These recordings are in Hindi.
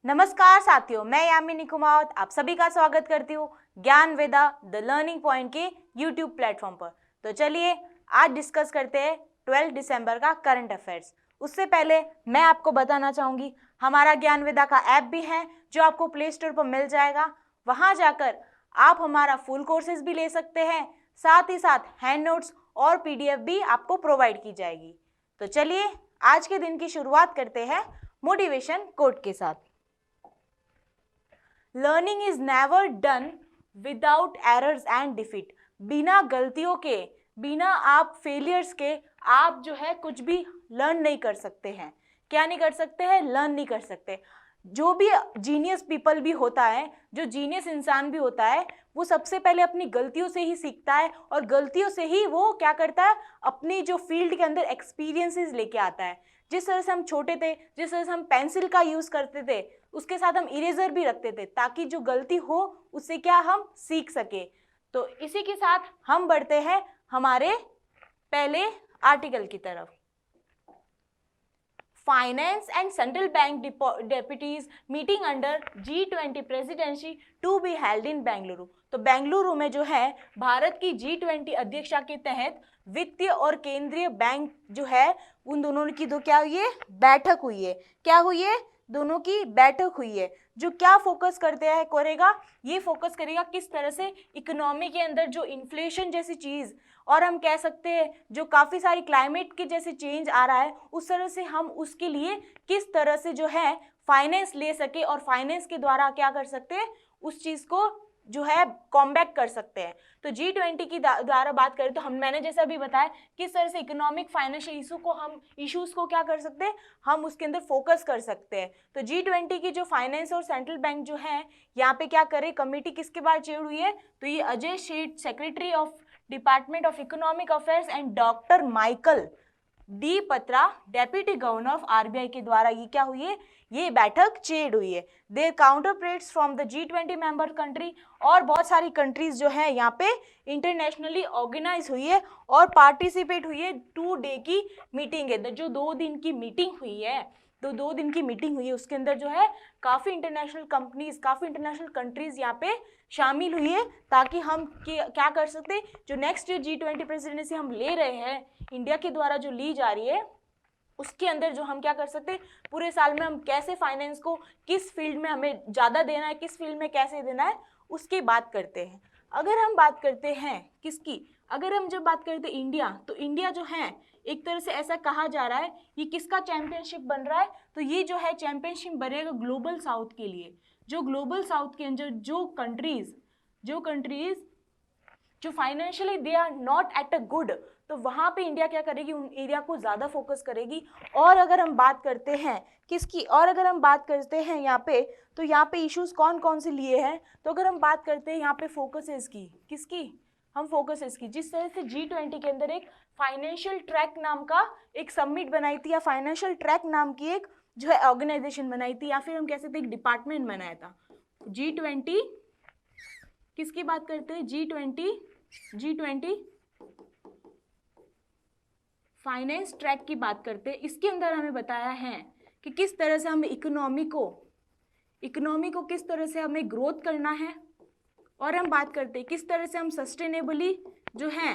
नमस्कार साथियों, मैं यामिनी कुमावत आप सभी का स्वागत करती हूँ ज्ञान वेदा द लर्निंग पॉइंट के यूट्यूब प्लेटफॉर्म पर। तो चलिए आज डिस्कस करते हैं 12 दिसंबर का करंट अफेयर्स। उससे पहले मैं आपको बताना चाहूँगी हमारा ज्ञान वेदा का ऐप भी है जो आपको प्ले स्टोर पर मिल जाएगा। वहाँ जाकर आप हमारा फुल कोर्सेज भी ले सकते हैं, साथ ही साथ हैंड नोट्स और PDF भी आपको प्रोवाइड की जाएगी। तो चलिए आज के दिन की शुरुआत करते हैं मोटिवेशन कोट के साथ। Learning is never done without errors and defeat. बिना गलतियों के, बिना आप फेलियर्स के आप जो है कुछ भी लर्न नहीं कर सकते हैं। क्या नहीं कर सकते हैं? लर्न नहीं कर सकते। जो भी जीनियस पीपल भी होता है, जो जीनियस इंसान भी होता है, वो सबसे पहले अपनी गलतियों से ही सीखता है और गलतियों से ही वो क्या करता है, अपनी जो फील्ड के अंदर एक्सपीरियंसेस लेके आता है। जिस तरह से हम छोटे थे, जिस तरह से हम पेंसिल का यूज़ करते थे, उसके साथ हम इरेजर भी रखते थे ताकि जो गलती हो उससे क्या हम सीख सके। तो इसी के साथ हम बढ़ते हैं हमारे पहले आर्टिकल की तरफ। Finance and central bank deputies meeting under G20 presidency to be held in Bengaluru. तो बेंगलुरु में जो है भारत की G20 अध्यक्षता के तहत वित्तीय और केंद्रीय बैंक जो है उन दोनों की क्या हुई है? बैठक हुई है। क्या हुई है? दोनों की बैठक हुई है। जो क्या फोकस करेगा, ये फोकस करेगा किस तरह से इकोनॉमी के अंदर जो इन्फ्लेशन जैसी चीज और हम कह सकते हैं जो काफ़ी सारी क्लाइमेट की जैसे चेंज आ रहा है, उस तरह से हम उसके लिए किस तरह से जो है फाइनेंस ले सके और फाइनेंस के द्वारा क्या कर सकते हैं, उस चीज़ को जो है कॉम्बैट कर सकते हैं। तो G20 की द्वारा बात करें तो मैंने जैसा अभी बताया किस तरह से इकोनॉमिक फाइनेंशियल इशूज़ को क्या कर सकते हैं, हम उसके अंदर फोकस कर सकते हैं। तो G20 की जो फाइनेंस और सेंट्रल बैंक जो है यहाँ पे क्या करे, कमेटी किसके बाद चेयर हुई है? तो ये अजय सेठ, secretary of department of economic affairs, and doctor Michael D पत्रा, डेप्यूटी गवर्नर ऑफ RBI के द्वारा ये क्या हुई है, ये बैठक चेयर्ड हुई है। Their counterparts from the G20 member country, और बहुत सारी कंट्रीज जो है यहाँ पे इंटरनेशनली ऑर्गेनाइज हुई है और पार्टिसिपेट हुई है। 2 डे की मीटिंग है, जो 2 दिन की मीटिंग हुई है, तो 2 दिन की मीटिंग हुई है, उसके अंदर जो है काफ़ी इंटरनेशनल कंपनीज, काफ़ी इंटरनेशनल कंट्रीज यहाँ पे शामिल हुई है ताकि हम क्या कर सकते, जो नेक्स्ट G20 प्रेसिडेंसी हम ले रहे हैं, इंडिया के द्वारा जो ली जा रही है, उसके अंदर जो हम क्या कर सकते, पूरे साल में हम कैसे फाइनेंस को किस फील्ड में हमें ज़्यादा देना है, किस फील्ड में कैसे देना है, उसकी बात करते हैं। अगर हम बात करते हैं किसकी, अगर हम जब बात करते हैं इंडिया, तो इंडिया जो है एक तरह से ऐसा कहा जा रहा है ये किसका चैंपियनशिप बन रहा है, तो ये जो है चैंपियनशिप बनेगा ग्लोबल साउथ के लिए। जो ग्लोबल साउथ के अंदर जो कंट्रीज जो financially they are not at a good, तो वहाँ पे इंडिया क्या करेगी, उन एरिया को ज़्यादा फोकस करेगी। और अगर हम बात करते हैं किसकी, और अगर हम बात करते हैं यहाँ पे, तो यहाँ पे इश्यूज कौन कौन से लिए हैं, तो अगर हम बात करते हैं यहाँ पे फोकसेस की, किसकी, हम फोकसेस की, जिस तरह से G20 के अंदर एक फाइनेंशियल ट्रैक नाम का एक समिट बनाई थी, या फाइनेंशियल ट्रैक नाम की एक जो है ऑर्गेनाइजेशन बनाई थी, या फिर हम कह सकते एक डिपार्टमेंट बनाया था। G20 किसकी बात करते हैं, G20 फाइनेंस ट्रैक की बात करते हैं। इसके अंदर हमें बताया है कि किस तरह से हमें इकोनॉमी को किस तरह से हमें ग्रोथ करना है, और हम बात करते हैं किस तरह से हम सस्टेनेबली जो है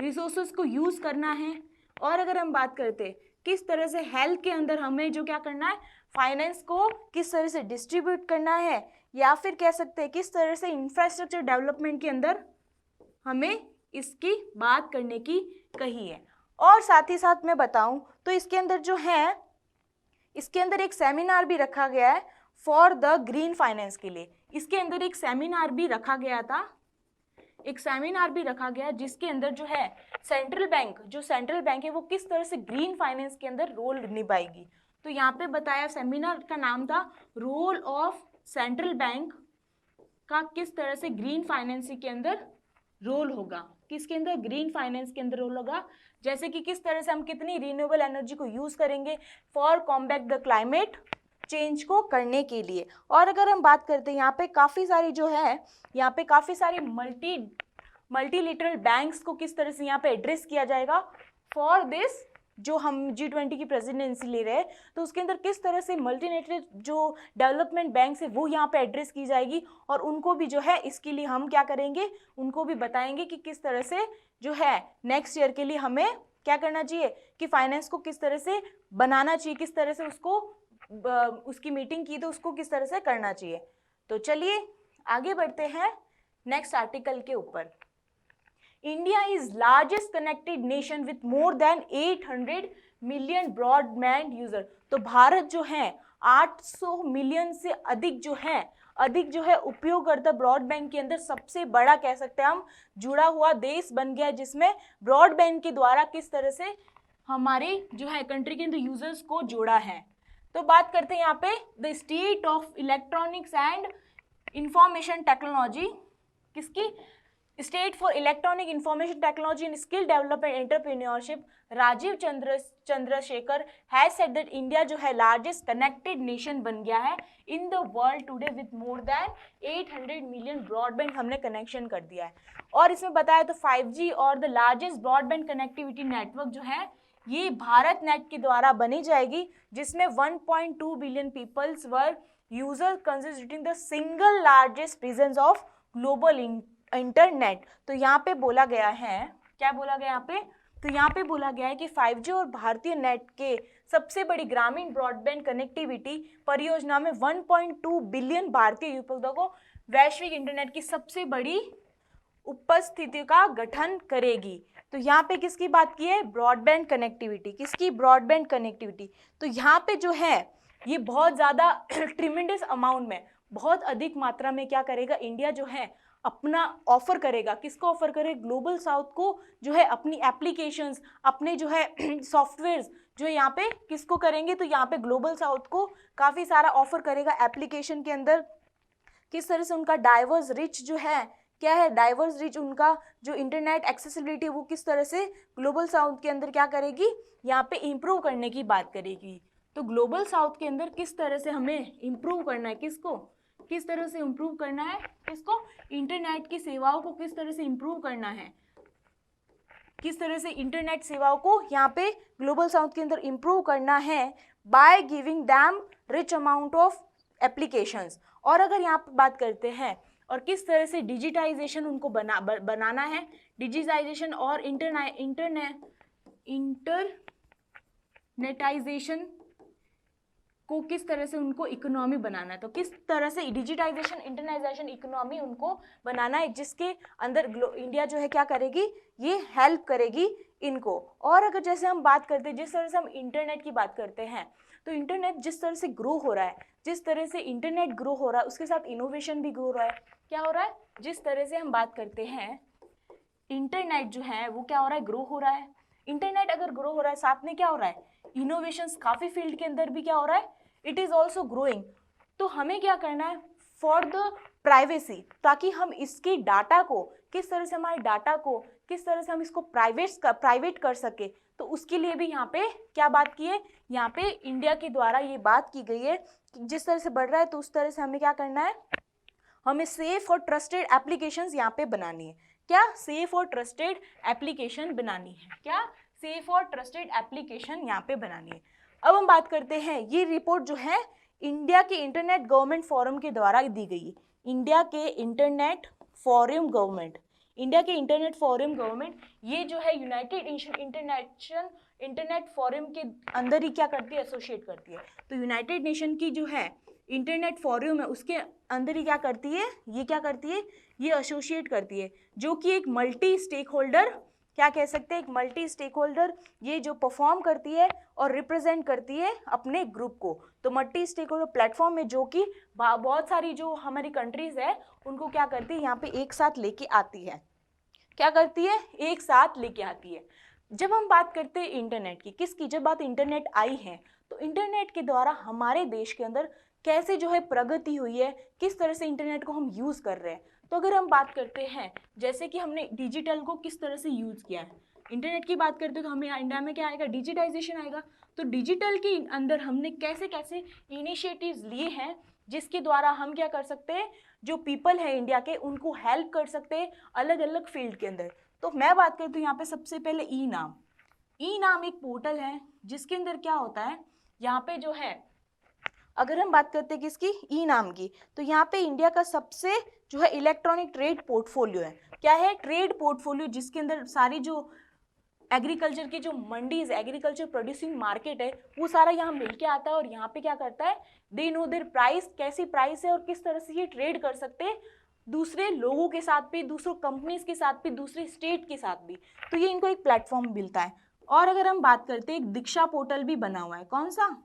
रिसोर्सेज को यूज़ करना है, और अगर हम बात करते हैं किस तरह से हेल्थ के अंदर हमें जो क्या करना है, फाइनेंस को किस तरह से डिस्ट्रीब्यूट करना है, या फिर कह सकते हैं किस तरह से इंफ्रास्ट्रक्चर डेवलपमेंट के अंदर हमें इसकी बात करने की कही है। और साथ ही साथ मैं बताऊं तो इसके अंदर जो है, इसके अंदर एक सेमिनार भी रखा गया है फॉर द ग्रीन फाइनेंस के लिए। इसके अंदर एक सेमिनार भी रखा गया था, जिसके अंदर जो है सेंट्रल बैंक है वो किस तरह से ग्रीन फाइनेंस के अंदर रोल निभाएगी। तो यहाँ पे बताया, सेमिनार का नाम था रोल ऑफ सेंट्रल बैंक का किस तरह से ग्रीन फाइनेंसिंग के अंदर रोल होगा, किसके अंदर, ग्रीन फाइनेंस के अंदर रोल होगा। जैसे कि किस तरह से हम कितनी रिन्यूएबल एनर्जी को यूज करेंगे for combat the climate change को करने के लिए। और अगर हम बात करते हैं यहाँ पे काफ़ी सारी जो है, यहाँ पे काफ़ी सारी मल्टीलेटरल बैंक्स को किस तरह से यहाँ पे एड्रेस किया जाएगा फॉर दिस जो हम G20 की प्रेसिडेंसी ले रहे हैं, तो उसके अंदर किस तरह से मल्टीनेशनल जो डेवलपमेंट बैंक है वो यहाँ पे एड्रेस की जाएगी, और उनको भी जो है इसके लिए हम क्या करेंगे, उनको भी बताएंगे कि किस तरह से जो है नेक्स्ट ईयर के लिए हमें क्या करना चाहिए, कि फाइनेंस को किस तरह से बनाना चाहिए, किस तरह से उसको उसकी मीटिंग की तो उसको किस तरह से करना चाहिए। तो चलिए आगे बढ़ते हैं नेक्स्ट आर्टिकल के ऊपर। India is largest connected nation with more than 800 million broadband user. तो भारत जो है 800 मिलियन से अधिक जो है उपयोगकर्ता ब्रॉडबैंड के अंदर सबसे बड़ा कह सकते हैं हम जुड़ा हुआ देश बन गया, जिसमें ब्रॉडबैंड के द्वारा किस तरह से हमारे जो है कंट्री के अंदर यूजर्स को जोड़ा है। तो बात करते हैं यहाँ पे the state of electronics and information technology, किसकी, state for electronic information technology and skill development entrepreneurship Rajeev Chandrasekhar has said that India जो है लार्जेस्ट कनेक्टेड नेशन बन गया है in the world today with more than 800 million broadband हमने कनेक्शन कर दिया है। और इसमें बताया तो 5G और the largest broadband connectivity network जो है ये भारत नेट के द्वारा बनी जाएगी, जिसमें 1.2 billion peoples were user constituting the single largest presence of global internet. तो यहाँ पे बोला गया है, क्या बोला गया यहाँ पे, तो यहाँ पे बोला गया है कि 5G और भारतीय नेट के सबसे बड़ी ग्रामीण ब्रॉडबैंड कनेक्टिविटी परियोजना में 1.2 बिलियन भारतीय उपभोक्ताओं को वैश्विक इंटरनेट की सबसे बड़ी उपस्थिति का गठन करेगी। तो यहाँ पे किसकी बात की है, ब्रॉडबैंड कनेक्टिविटी, किसकी, ब्रॉडबैंड कनेक्टिविटी। तो यहाँ पे जो है ये बहुत ज़्यादा ट्रिमेंडस अमाउंट में, बहुत अधिक मात्रा में क्या करेगा इंडिया जो है अपना ऑफर करेगा, किसको ऑफर करेगा, ग्लोबल साउथ को जो है अपनी एप्लीकेशंस, अपने जो है सॉफ्टवेयर्स जो है यहाँ पे किसको करेंगे, तो यहाँ पे ग्लोबल साउथ को काफ़ी सारा ऑफर करेगा एप्लीकेशन के अंदर। किस तरह से उनका डाइवर्स रिच जो है, क्या है डाइवर्स रिच, उनका जो इंटरनेट एक्सेसिबिलिटी वो किस तरह से ग्लोबल साउथ के अंदर क्या करेगी, यहाँ पे इम्प्रूव करने की बात करेगी। तो ग्लोबल साउथ के अंदर किस तरह से हमें इम्प्रूव करना है, किसको, किस तरह से इम्प्रूव करना है, किसको, इंटरनेट की सेवाओं को किस तरह से इम्प्रूव करना है, किस तरह से इंटरनेट सेवाओं को यहाँ पे ग्लोबल साउथ के अंदर इम्प्रूव करना है by giving them rich amount of applications. और अगर यहाँ पे बात करते हैं और किस तरह से डिजिटाइजेशन उनको बनाना है, डिजिटाइजेशन और इंटरनेटाइजेशन को किस तरह से उनको इकोनॉमी बनाना है, तो किस तरह से डिजिटाइजेशन इंटरनेटाइजेशन इकोनॉमी उनको बनाना है, जिसके अंदर इंडिया जो है क्या करेगी, ये हेल्प करेगी इनको। और अगर जैसे हम बात करते हैं, जिस तरह से हम इंटरनेट की बात करते हैं, तो इंटरनेट जिस तरह से ग्रो हो रहा है, जिस तरह से इंटरनेट ग्रो हो रहा है उसके साथ इनोवेशन भी ग्रो हो रहा है। क्या हो रहा है, जिस तरह से हम बात करते हैं इंटरनेट जो है वो क्या हो रहा है, ग्रो हो रहा है। इंटरनेट अगर ग्रो हो रहा है साथ में क्या हो रहा है, इनोवेशंस काफ़ी फील्ड के अंदर भी क्या हो रहा है, इट इज़ ऑल्सो ग्रोइंग। तो हमें क्या करना है, फॉर द प्राइवेसी, ताकि हम इसके डाटा को किस तरह से, हमारे डाटा को किस तरह से हम इसको प्राइवेट कर सके, तो उसके लिए भी यहाँ पे क्या बात की है, यहाँ पे इंडिया के द्वारा ये बात की गई है कि जिस तरह से बढ़ रहा है तो उस तरह से हमें क्या करना है, हमें सेफ और ट्रस्टेड एप्लीकेशंस यहाँ पे बनानी है। क्या, सेफ और ट्रस्टेड एप्लीकेशन बनानी है, क्या, सेफ और ट्रस्टेड एप्लीकेशन यहाँ पे बनानी है। अब हम बात करते हैं, ये रिपोर्ट जो है इंडिया के इंटरनेट गवर्नमेंट फोरम के द्वारा दी गई है। इंडिया के इंटरनेट फोरम गवर्नमेंट ये जो है यूनाइटेड इंटरनेट फोरम के अंदर ही क्या करती है, एसोसिएट करती है। तो यूनाइटेड नेशन की जो है इंटरनेट फोरम है उसके अंदर ही क्या करती है, ये क्या करती है, ये एसोसिएट करती है, जो कि एक मल्टी स्टेक होल्डर, क्या कह सकते हैं, एक मल्टी स्टेक होल्डर ये जो परफॉर्म करती है और रिप्रेजेंट करती है अपने ग्रुप को। तो मल्टी स्टेक होल्डर प्लेटफॉर्म में जो कि बहुत सारी जो हमारी कंट्रीज है उनको क्या करती है, यहाँ पे एक साथ लेके आती है, क्या करती है, एक साथ लेके आती है। जब हम बात करते हैं इंटरनेट की, किसकी, जब बात इंटरनेट आई है तो इंटरनेट के द्वारा हमारे देश के अंदर कैसे जो है प्रगति हुई है, किस तरह से इंटरनेट को हम यूज़ कर रहे हैं। तो अगर हम बात करते हैं जैसे कि हमने डिजिटल को किस तरह से यूज़ किया है, इंटरनेट की बात करते हैं तो हमें इंडिया में क्या आएगा, डिजिटाइजेशन आएगा। तो डिजिटल के अंदर हमने कैसे कैसे इनिशिएटिव्स लिए हैं जिसके द्वारा हम क्या कर सकते हैं, जो पीपल है इंडिया के उनको हेल्प कर सकते हैं अलग अलग फील्ड के अंदर। तो मैं बात करती हूँ यहाँ पे सबसे पहले ई नाम, ई नाम एक पोर्टल है जिसके अंदर क्या होता है, यहाँ पे जो है अगर हम बात करते हैं किसकी, ई नाम की, तो यहाँ पे इंडिया का सबसे जो है इलेक्ट्रॉनिक ट्रेड पोर्टफोलियो है। क्या है, ट्रेड पोर्टफोलियो, जिसके अंदर सारी जो एग्रीकल्चर की जो मंडीज, एग्रीकल्चर प्रोड्यूसिंग मार्केट है, वो सारा यहाँ मिलके आता है और यहाँ पे क्या करता है, दे नो देयर प्राइस, कैसी प्राइस है और किस तरह से ये ट्रेड कर सकते हैं दूसरे लोगों के साथ भी, दूसरों कंपनीज के साथ भी, दूसरे स्टेट के साथ भी। तो ये इनको एक प्लेटफॉर्म मिलता है। और अगर हम बात करते हैं, एक दीक्षा पोर्टल भी बना हुआ है। कौन सा,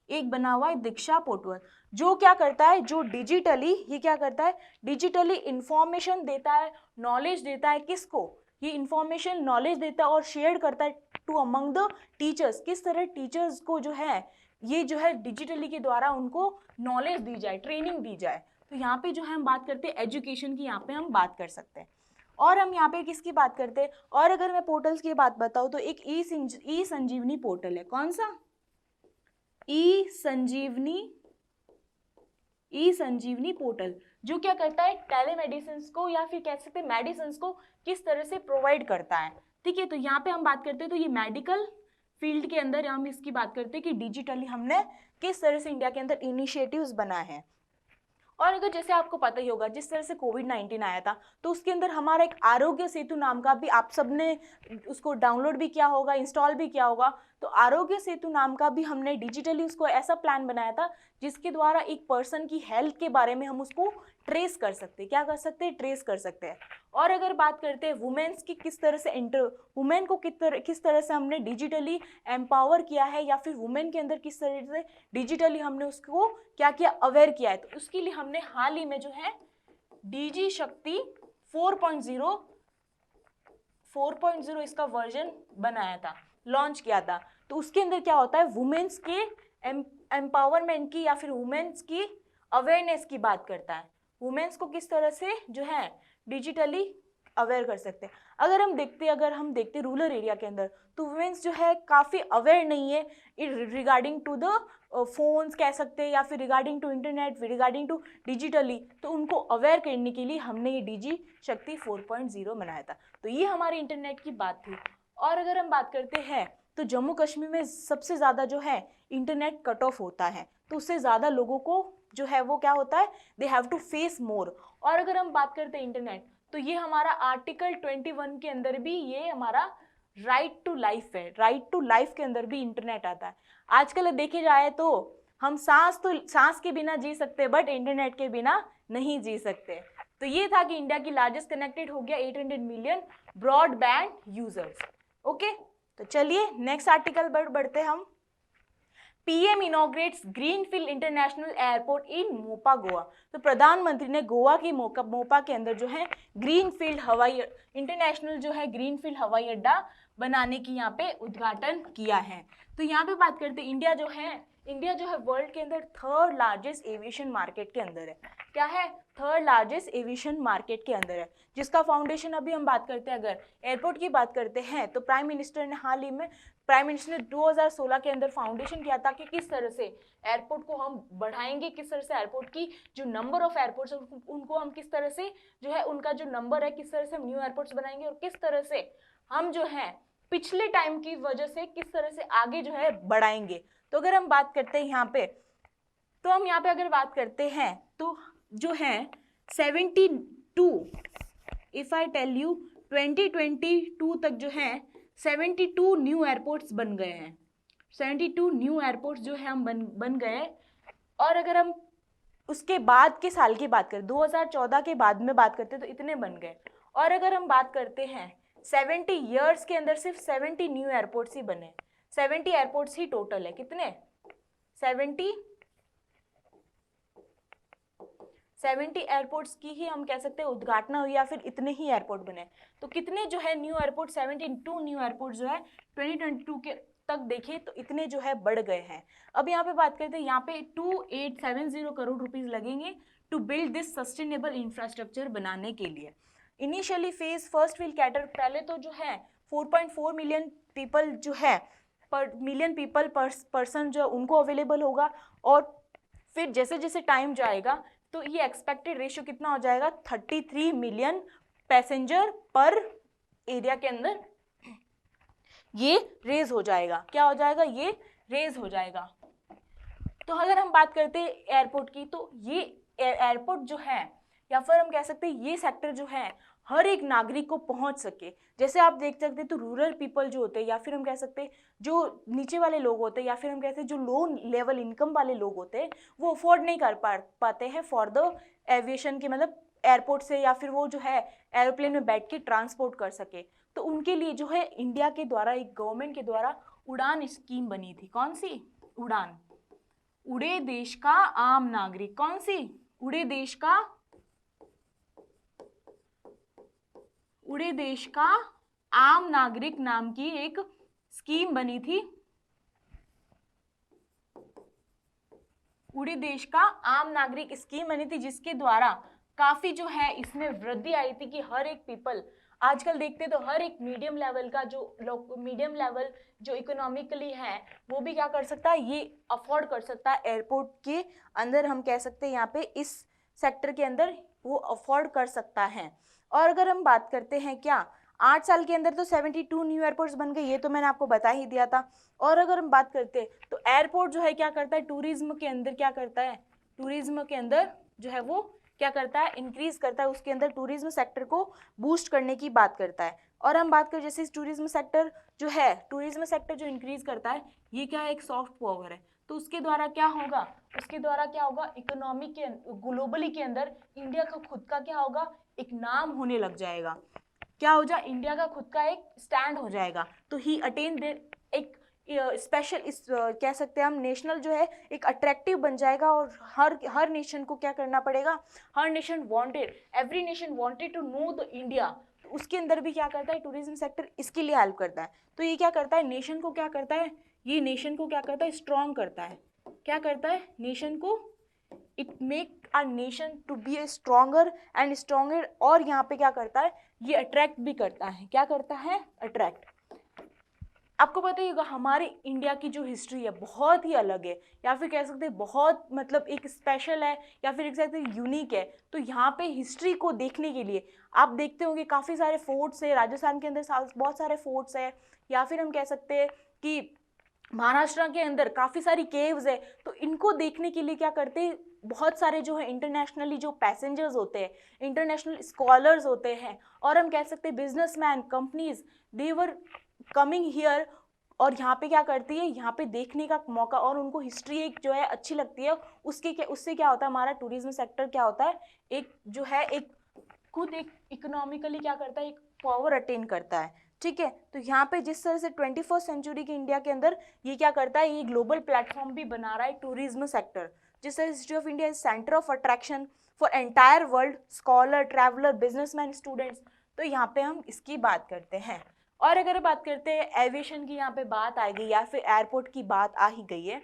एक बना हुआ है दीक्षा पोर्टल, जो क्या करता है, जो डिजिटली, ये क्या करता है, डिजिटली इंफॉर्मेशन देता है, नॉलेज देता है, किसको, ये इंफॉर्मेशन नॉलेज देता है और शेयर करता है टू अमंग द टीचर्स। किस तरह टीचर्स को जो है ये जो है डिजिटली के द्वारा उनको नॉलेज दी जाए, ट्रेनिंग दी जाए। तो यहाँ पे जो है हम बात करते हैं एजुकेशन की, यहाँ पे हम बात कर सकते हैं। और हम यहाँ पे किसकी बात करते हैं, और अगर मैं पोर्टल्स की बात बताऊँ तो एक ई संजीवनी पोर्टल है। कौन सा, ई संजीवनी पोर्टल, जो क्या करता है, टेलीमेडिसिन को या फिर कह सकते हैं मेडिसिन को किस तरह से प्रोवाइड करता है। ठीक है, तो यहाँ पे हम बात करते हैं, तो ये मेडिकल फील्ड के अंदर हम इसकी बात करते हैं कि डिजिटली हमने किस तरह से इंडिया के अंदर इनिशिएटिव्स बनाए हैं। और अगर जैसे आपको पता ही होगा, जिस तरह से कोविड-19 आया था, तो उसके अंदर हमारा एक आरोग्य सेतु नाम का भी, आप सबने उसको डाउनलोड भी किया होगा, इंस्टॉल भी किया होगा। तो आरोग्य सेतु नाम का भी हमने डिजिटली उसको ऐसा प्लान बनाया था जिसके द्वारा एक पर्सन की हेल्थ के बारे में हम उसको ट्रेस कर सकते हैं। क्या कर सकते हैं, ट्रेस कर सकते हैं। और अगर बात करते हैं वुमेन्स की, किस तरह से वुमेन को किस तरह से हमने डिजिटली एम्पावर किया है, या फिर वुमेन के अंदर किस तरह से डिजिटली हमने उसको क्या किया, अवेयर किया है। तो उसके लिए हमने हाल ही में जो है डीजी शक्ति 4.0 इसका वर्जन बनाया था, लॉन्च किया था। तो उसके अंदर क्या होता है, वुमेन्स के एम्पावरमेंट की या फिर वुमेन्स की अवेयरनेस की बात करता है, वुमेन्स को किस तरह से जो है डिजिटली अवेयर कर सकते हैं। अगर हम देखते रूरल एरिया के अंदर, तो वुमेन्स जो है काफ़ी अवेयर नहीं है रिगार्डिंग टू द फोन्स कह सकते हैं, या फिर regarding to internet, regarding to digitally. तो उनको अवेयर करने के लिए हमने ये डीजी शक्ति 4.0 बनाया था। तो ये हमारी इंटरनेट की बात थी। और अगर हम बात करते हैं, तो जम्मू कश्मीर में सबसे ज़्यादा जो है इंटरनेट कट ऑफ होता है, तो उससे ज़्यादा लोगों को जो है वो क्या होता है, they have to face more. और अगर हम बात करते हैं इंटरनेट, तो ये हमारा आर्टिकल 21 के अंदर भी ये हमारा राइट टू लाइफ है, राइट टू लाइफ के अंदर भी इंटरनेट आता है। आजकल देखे जाए तो हम सांस के बिना जी सकते, बट इंटरनेट के बिना नहीं जी सकते। तो ये था कि इंडिया की लार्जेस्ट कनेक्टेड हो गया 800 मिलियन ब्रॉडबैंड यूजर्स। ओके, तो चलिए नेक्स्ट आर्टिकल बढ़ते हम। PM inaugurates greenfield international airport इन मोपा गोवा। तो प्रधानमंत्री ने गोवा की मोपा के अंदर जो है ग्रीनफील्ड इंटरनेशनल जो है ग्रीनफील्ड हवाई अड्डा बनाने की यहाँ पे उद्घाटन किया है। तो यहाँ पे बात करते हैं, इंडिया जो है वर्ल्ड के अंदर थर्ड लार्जेस्ट एविएशन मार्केट के अंदर है। क्या है, थर्ड लार्जेस्ट एविएशन मार्केट के अंदर है, जिसका फाउंडेशन अभी हम बात करते हैं। अगर एयरपोर्ट की बात करते हैं, तो प्राइम मिनिस्टर ने हाल ही में 2016 के अंदर फाउंडेशन किया था कि किस तरह से एयरपोर्ट को हम बढ़ाएंगे, किस तरह से एयरपोर्ट की जो नंबर ऑफ एयरपोर्ट्स उनको हम किस तरह से जो है उनका जो नंबर है, किस तरह से हम न्यू एयरपोर्ट्स बनाएंगे, और किस तरह से हम जो है पिछले टाइम की वजह से किस तरह से आगे जो है बढ़ाएंगे। तो अगर हम बात करते हैं यहाँ पे, तो हम यहाँ पे अगर बात करते हैं, तो जो है 72, इफ आई टेल यू 2022 तक जो है 72 न्यू एयरपोर्ट्स बन गए हैं। 72 न्यू एयरपोर्ट्स जो है हम बन गए। और अगर हम उसके बाद के साल की बात करें, 2014 के बाद में बात करते हैं, तो इतने बन गए। और अगर हम बात करते हैं 70 ईयर्स के अंदर सिर्फ 70 न्यू एयरपोर्ट्स ही बने, 70 एयरपोर्ट्स ही टोटल है। कितने, 70 एयरपोर्ट्स की ही हम कह सकते हैं उद्घाटन हुई, या फिर इतने ही एयरपोर्ट बने। तो कितने जो है न्यू एयरपोर्ट, 72 न्यू एयरपोर्ट जो है 2022 के तक देखें तो इतने जो है बढ़ गए हैं। अब यहाँ पे बात करते हैं, यहाँ पे 2870 करोड़ रुपीस लगेंगे to build this sustainable infrastructure बनाने के लिए। Initially phase first will cater, पहले तो जो है 4.4 मिलियन पीपल जो है पर्सन जो उनको अवेलेबल होगा। और फिर जैसे जैसे टाइम जाएगा तो ये एक्सपेक्टेड रेशियो कितना हो जाएगा, 33 मिलियन पैसेंजर पर एरिया के अंदर ये रेज हो जाएगा। क्या हो जाएगा? ये रेज हो जाएगा। तो अगर हम बात करते हैं एयरपोर्ट की, तो ये एयरपोर्ट जो है, या फिर हम कह सकते हैं ये सेक्टर जो है हर एक नागरिक को पहुंच सके। जैसे आप देख सकते हैं तो रूरल पीपल जो होते हैं, या फिर हम कह सकते हैं जो नीचे वाले लोग होते हैं, या फिर हम कहते हैं जो लो लेवल इनकम वाले लोग होते हैं, वो अफोर्ड नहीं कर पाते हैं फॉर द एविएशन के, मतलब एयरपोर्ट से, या फिर वो जो है एरोप्लेन में बैठ के ट्रांसपोर्ट कर सके। तो उनके लिए जो है इंडिया के द्वारा, एक गवर्नमेंट के द्वारा उड़ान स्कीम बनी थी। कौन सी? उड़ान, उड़े देश का आम नागरिक। कौन सी? उड़े देश का, उड़े देश का आम नागरिक नाम की एक स्कीम बनी थी। उड़े देश का आम नागरिक स्कीम बनी थी, जिसके द्वारा काफी जो है इसमें वृद्धि आई थी कि हर एक पीपल, आजकल देखते तो हर एक मीडियम लेवल का जो मीडियम लेवल जो इकोनॉमिकली है, वो भी क्या कर सकता है? ये अफोर्ड कर सकता है। एयरपोर्ट के अंदर हम कह सकते हैं यहाँ पे इस सेक्टर के अंदर वो अफोर्ड कर सकता है। और अगर हम बात करते हैं क्या 8 साल के अंदर तो 72 न्यू एयरपोर्ट्स बन गए, ये तो मैंने आपको बता ही दिया था। और अगर हम बात करते हैं तो एयरपोर्ट जो है क्या करता है? टूरिज्म के अंदर क्या करता है? टूरिज्म के अंदर जो है वो क्या करता है? इंक्रीज करता है, उसके अंदर टूरिज्म सेक्टर को बूस्ट करने की बात करता है। और हम बात करें जैसे टूरिज्म सेक्टर जो है, टूरिज्म सेक्टर जो इंक्रीज करता है, ये क्या है? एक सॉफ्ट पावर है। तो उसके द्वारा क्या होगा? उसके द्वारा क्या होगा? इकोनॉमी के ग्लोबली के अंदर इंडिया का खुद का क्या होगा? एक नाम होने लग जाएगा। क्या हो जाए? इंडिया का खुद का एक स्टैंड हो जाएगा। तो ही अटेन देयर एक स्पेशल, इस कह सकते हैं हम नेशनल जो है एक अट्रैक्टिव बन जाएगा। और हर नेशन को क्या करना पड़ेगा? हर nation wanted, every nation wanted to know the India. तो उसके अंदर भी क्या करता है? टूरिज्म सेक्टर इसके लिए हेल्प करता है। तो ये क्या करता है? नेशन को क्या करता है? ये नेशन को क्या करता है? स्ट्रॉन्ग करता है। क्या करता है? नेशन को, it make a nation to be a stronger and stronger. और यहाँ पे क्या करता है? ये अट्रैक्ट भी करता है। क्या करता है? अट्रैक्ट। आपको पता ही होगा हमारे इंडिया की जो हिस्ट्री है बहुत ही अलग है, या फिर कह सकते हैं बहुत मतलब एक स्पेशल है, या फिर कह सकते हैं यूनिक है। तो यहाँ पे हिस्ट्री को देखने के लिए आप देखते होंगे काफ़ी सारे फोर्ट्स है राजस्थान के अंदर, बहुत सारे फोर्ट्स है, या फिर हम कह सकते हैं कि महाराष्ट्र के अंदर काफ़ी सारी केव्स है। तो इनको देखने के लिए क्या करते हैं? बहुत सारे जो है इंटरनेशनली जो पैसेंजर्स होते हैं, इंटरनेशनल स्कॉलर्स होते हैं, और हम कह सकते हैं businessman, companies, they were coming here. और यहाँ पे क्या करती है? यहाँ पे देखने का मौका, और उनको हिस्ट्री एक जो है अच्छी लगती है। उससे क्या होता है? हमारा टूरिज्म सेक्टर क्या होता है? एक जो है एक खुद एक इकोनॉमिकली क्या करता है? एक पावर अटेन करता है। ठीक है। तो यहाँ पे जिस तरह से 21st सेंचुरी के इंडिया के अंदर ये क्या करता है? ये ग्लोबल प्लेटफॉर्म भी बना रहा है टूरिज्म सेक्टर। जिस तरह history of India is centre of attraction for entire world, scholar, traveller, businessman, students. तो यहाँ पे हम इसकी बात करते हैं। और अगर बात करते हैं एविएशन की, यहाँ पे बात आ गई, या फिर एयरपोर्ट की बात आ ही गई है,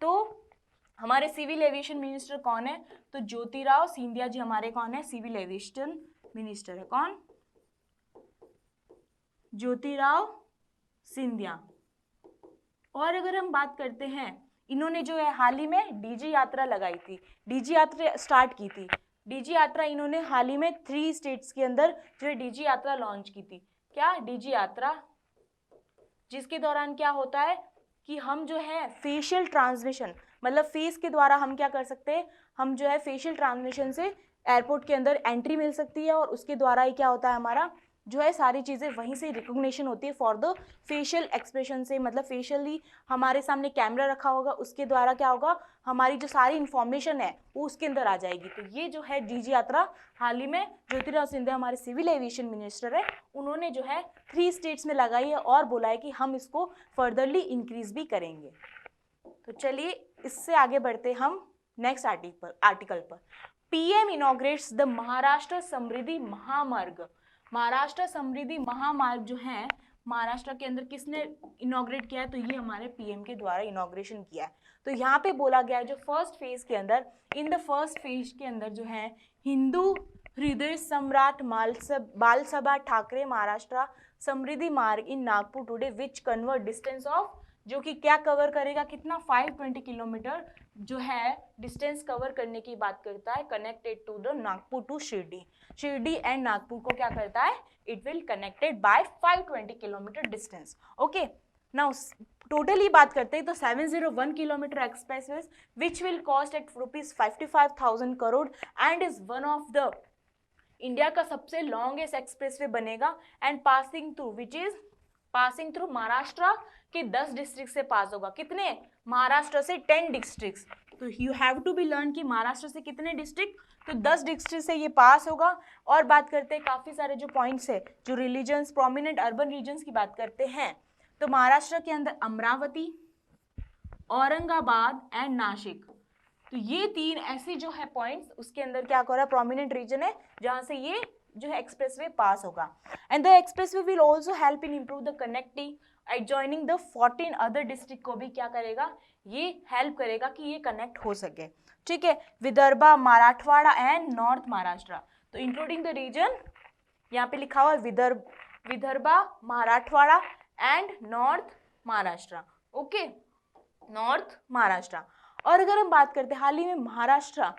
तो हमारे सिविल एविएशन मिनिस्टर कौन है? तो ज्योतिराव सिंधिया जी हमारे कौन है? सिविल एविएशन मिनिस्टर है। कौन? ज्योतिराव सिंधिया। और अगर हम बात करते हैं, इन्होंने जो है हाल ही में डीजी यात्रा लगाई थी, डीजी यात्रा स्टार्ट की थी। डीजी यात्रा इन्होंने हाल ही में 3 स्टेट्स के अंदर जो है डीजी यात्रा लॉन्च की थी। क्या? डीजी यात्रा, जिसके दौरान क्या होता है कि हम जो है फेशियल ट्रांसमिशन, मतलब फेस के द्वारा हम क्या कर सकते हैं? हम जो है फेशियल ट्रांसमिशन से एयरपोर्ट के अंदर एंट्री मिल सकती है, और उसके द्वारा ही क्या होता है? हमारा जो है सारी चीज़ें वहीं से रिकॉग्निशन होती है फॉर द फेशियल एक्सप्रेशन से, मतलब फेशियली हमारे सामने कैमरा रखा होगा, उसके द्वारा क्या होगा? हमारी जो सारी इन्फॉर्मेशन है वो उसके अंदर आ जाएगी। तो ये जो है डीजी यात्रा हाल ही में ज्योतिराव सिंधिया हमारे सिविल एविएशन मिनिस्टर है, उन्होंने जो है 3 स्टेट्स में लगाई है, और बोला है कि हम इसको फर्दरली इंक्रीज भी करेंगे। तो चलिए इससे आगे बढ़ते हम नेक्स्ट आर्टिकल पर। पीएम इनॉग्रेट्स द महाराष्ट्र समृद्धि महामार्ग। महाराष्ट्र समृद्धि महामार्ग जो है महाराष्ट्र के अंदर किसने इनॉग्रेट किया है? तो ये हमारे पीएम के द्वारा इनॉग्रेशन किया है। तो यहाँ पे बोला गया है जो फर्स्ट फेज के अंदर, इन द फर्स्ट फेज के अंदर जो है हिंदू हृदय सम्राट बालसभा Thackeray Maharashtra Samruddhi Marg in Nagpur today which convert distance of जो कि क्या कवर करेगा, कितना 520 किलोमीटर जो है डिस्टेंस कवर करने की बात करता है, connected to the Nagpur to Shirdi. Shirdi and Nagpur को क्या करता है, it will connected by 520 kilometre distance. Okay, now totally बात करते हैं तो 701 kilometre expressways which will cost at ₹55,000 crore and is one of the India का सबसे लॉन्गेस्ट एक्सप्रेसवे बनेगा and passing through which is passing through Maharashtra के 10 डिस्ट्रिक्ट से पास होगा। कितने, महाराष्ट्र से 10 डिस्ट्रिक्ट। तो you have to be learn कि महाराष्ट्र से कितने डिस्ट्रिक्ट, तो 10 डिस्ट्रिक्ट से ये पास होगा। और बात करते हैं काफ़ी सारे जो पॉइंट्स है, जो रिलीजन्स, प्रोमिनेंट अर्बन रीजन्स की बात करते हैं, तो महाराष्ट्र के अंदर अमरावती, औरंगाबाद एंड नासिक, तो ये 3 ऐसे जो है पॉइंट्स, उसके अंदर क्या हो रहा है, प्रोमिनेंट रीजन है जहां से ये जो है एक्सप्रेसवे पास होगा। And the expressway will also help in improve the connecting adjoining the 14 other district को भी क्या करेगा, ये हेल्प करेगा कि ये कनेक्ट हो सके। ठीक है, विदर्भा, मराठवाड़ा एंड नॉर्थ महाराष्ट्र, तो इंक्लूडिंग द रीजन यहाँ पे लिखा हुआ है Vidarbha, Marathwada and north Maharashtra. Okay, north Maharashtra. और अगर हम बात करते हैं हाल ही में महाराष्ट्र,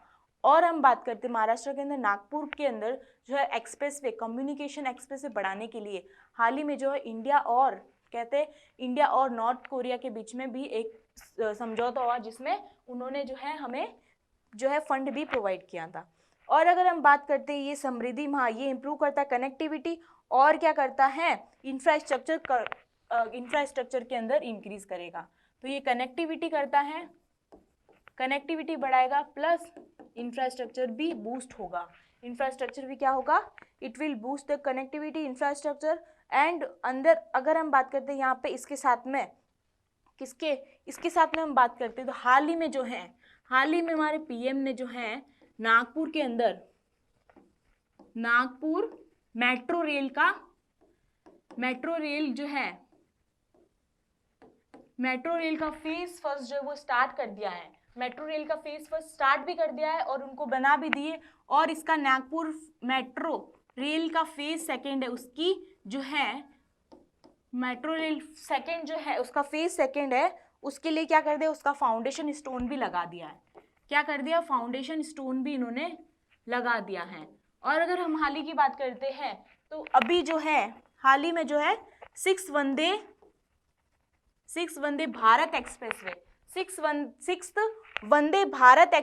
और हम बात करते हैं महाराष्ट्र के अंदर नागपुर के अंदर जो है एक्सप्रेसवे, कम्युनिकेशन एक्सप्रेसवे बढ़ाने के लिए हाल ही में जो है इंडिया और कहते हैं इंडिया और नॉर्थ कोरिया के बीच में भी एक समझौता हुआ, जिसमें उन्होंने जो है हमें जो है फंड भी प्रोवाइड किया था। और अगर हम बात करते हैं ये समृद्धि महा, ये इंप्रूव करता है कनेक्टिविटी और क्या करता है, इंफ्रास्ट्रक्चर के अंदर इंक्रीज करेगा। तो ये कनेक्टिविटी करता है, कनेक्टिविटी बढ़ाएगा प्लस इंफ्रास्ट्रक्चर भी बूस्ट होगा। इंफ्रास्ट्रक्चर भी क्या होगा, it will boost the connectivity infrastructure. And अंदर अगर हम बात करते हैं यहाँ पे इसके साथ में इसके साथ में हम बात करते हैं तो हाल ही में जो है, हाल ही में हमारे पीएम ने जो है नागपुर के अंदर नागपुर मेट्रो रेल का फेज फर्स्ट जो है वो स्टार्ट कर दिया है। मेट्रो रेल का फेज फर्स्ट स्टार्ट भी कर दिया है और उनको बना भी दिए। और इसका नागपुर मेट्रो रेल का फेज सेकंड है, उसकी जो है मेट्रो रेल सेकंड जो है उसका फेज सेकंड है, उसके लिए क्या कर दिया, उसका फाउंडेशन स्टोन भी लगा दिया है। क्या कर दिया, फाउंडेशन स्टोन भी इन्होंने लगा दिया है। और अगर हम हाल ही की बात करते हैं तो अभी जो है हाल ही में जो है 6 वंदे भारत एक्सप्रेसवे, 6 वंदे भारत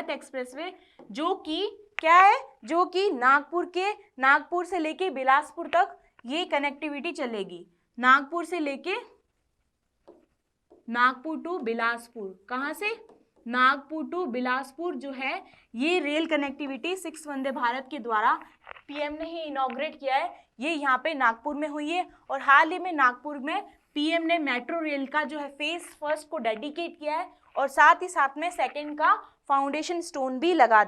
एक्सप्रेसवे जो कि क्या है, जो कि नागपुर से लेके बिलासपुर तक ये कनेक्टिविटी चलेगी। नागपुर से लेके नागपुर टू बिलासपुर, कहाँ से, नागपुर टू बिलासपुर जो है ये रेल कनेक्टिविटी 6 वंदे भारत के द्वारा पीएम ने ही इनॉग्रेट किया है। ये यहाँ पे नागपुर में हुई है और हाल ही में नागपुर में पीएम ने मेट्रो रेल का जो है फेज फर्स्ट को डेडिकेट किया है और साथ ही साथ में सेकंड का फाउंडेशन स्टोन भी लगा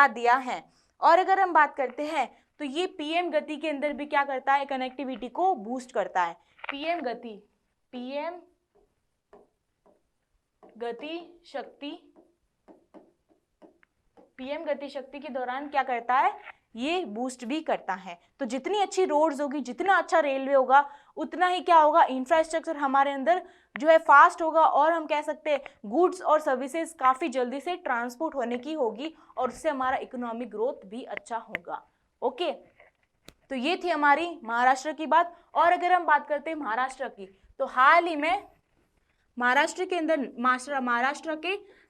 दिया है। और अगर हम बात करते हैं तो ये पीएम गति के अंदर भी क्या करता है, कनेक्टिविटी को बूस्ट करता है। पीएम गति शक्ति के दौरान क्या करता है, ये बूस्ट भी करता है। तो जितनी अच्छी रोड्स होगी, जितना अच्छा रेलवे होगा, उतना ही क्या होगा, इंफ्रास्ट्रक्चर हमारे अंदर जो है फास्ट होगा और हम कह सकते हैं गुड्स और सर्विसेज काफ़ी जल्दी से ट्रांसपोर्ट होने की होगी और उससे हमारा इकोनॉमिक ग्रोथ भी अच्छा होगा। ओके, तो ये थी हमारी महाराष्ट्र की बात। और अगर हम बात करते हैं महाराष्ट्र की, तो हाल ही में महाराष्ट्र के